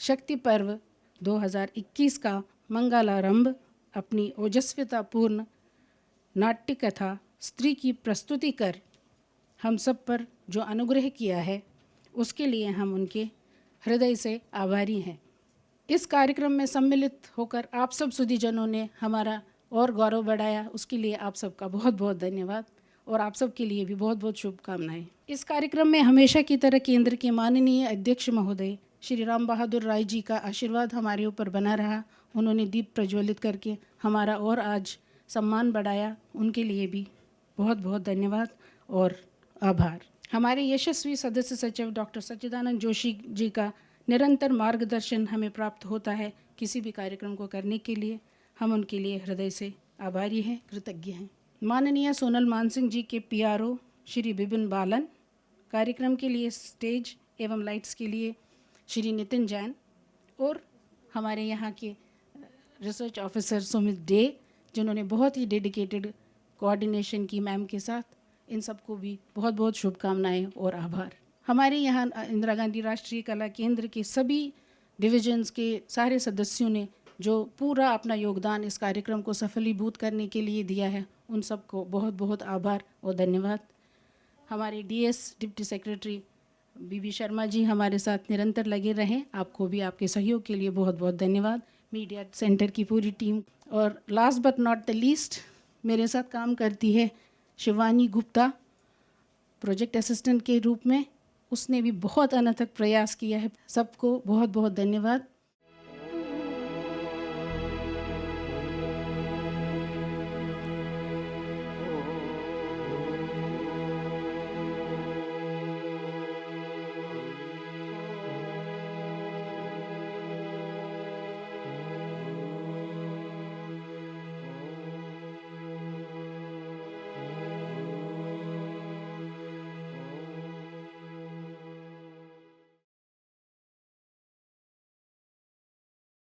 Speaker 4: शक्ति पर्व 2021 का मंगलारंभ अपनी ओजस्वितापूर्ण नाट्य कथा स्त्री की प्रस्तुति कर हम सब पर जो अनुग्रह किया है उसके लिए हम उनके हृदय से आभारी हैं। इस कार्यक्रम में सम्मिलित होकर आप सब सुधीजनों ने हमारा और गौरव बढ़ाया, उसके लिए आप सबका बहुत बहुत धन्यवाद और आप सब के लिए भी बहुत बहुत शुभकामनाएं। इस कार्यक्रम में हमेशा की तरह केंद्र के माननीय अध्यक्ष महोदय श्री राम बहादुर राय जी का आशीर्वाद हमारे ऊपर बना रहा। उन्होंने दीप प्रज्वलित करके हमारा और आज सम्मान बढ़ाया, उनके लिए भी बहुत बहुत धन्यवाद और आभार। हमारे यशस्वी सदस्य सचिव डॉक्टर सच्चिदानंद जोशी जी का निरंतर मार्गदर्शन हमें प्राप्त होता है किसी भी कार्यक्रम को करने के लिए। हम उनके लिए हृदय से आभारी हैं, कृतज्ञ हैं। माननीय सोनल मानसिंह जी के पीआरओ श्री विपिन बालन, कार्यक्रम के लिए स्टेज एवं लाइट्स के लिए श्री नितिन जैन और हमारे यहाँ के रिसर्च ऑफिसर सुमित डे, जिन्होंने बहुत ही डेडिकेटेड कोऑर्डिनेशन की मैम के साथ, इन सबको भी बहुत बहुत शुभकामनाएं और आभार। हमारे यहाँ इंदिरा गांधी राष्ट्रीय कला केंद्र के सभी डिविजन्स के सारे सदस्यों ने जो पूरा अपना योगदान इस कार्यक्रम को सफलीभूत करने के लिए दिया है, उन सबको बहुत बहुत आभार और धन्यवाद। हमारे डीएस डिप्टी सेक्रेटरी बीबी शर्मा जी हमारे साथ निरंतर लगे रहें, आपको भी आपके सहयोग के लिए बहुत बहुत धन्यवाद। मीडिया सेंटर की पूरी टीम और last but not the least मेरे साथ काम करती है शिवानी गुप्ता प्रोजेक्ट असिस्टेंट के रूप में, उसने भी बहुत अनथक प्रयास किया है। सबको बहुत बहुत धन्यवाद।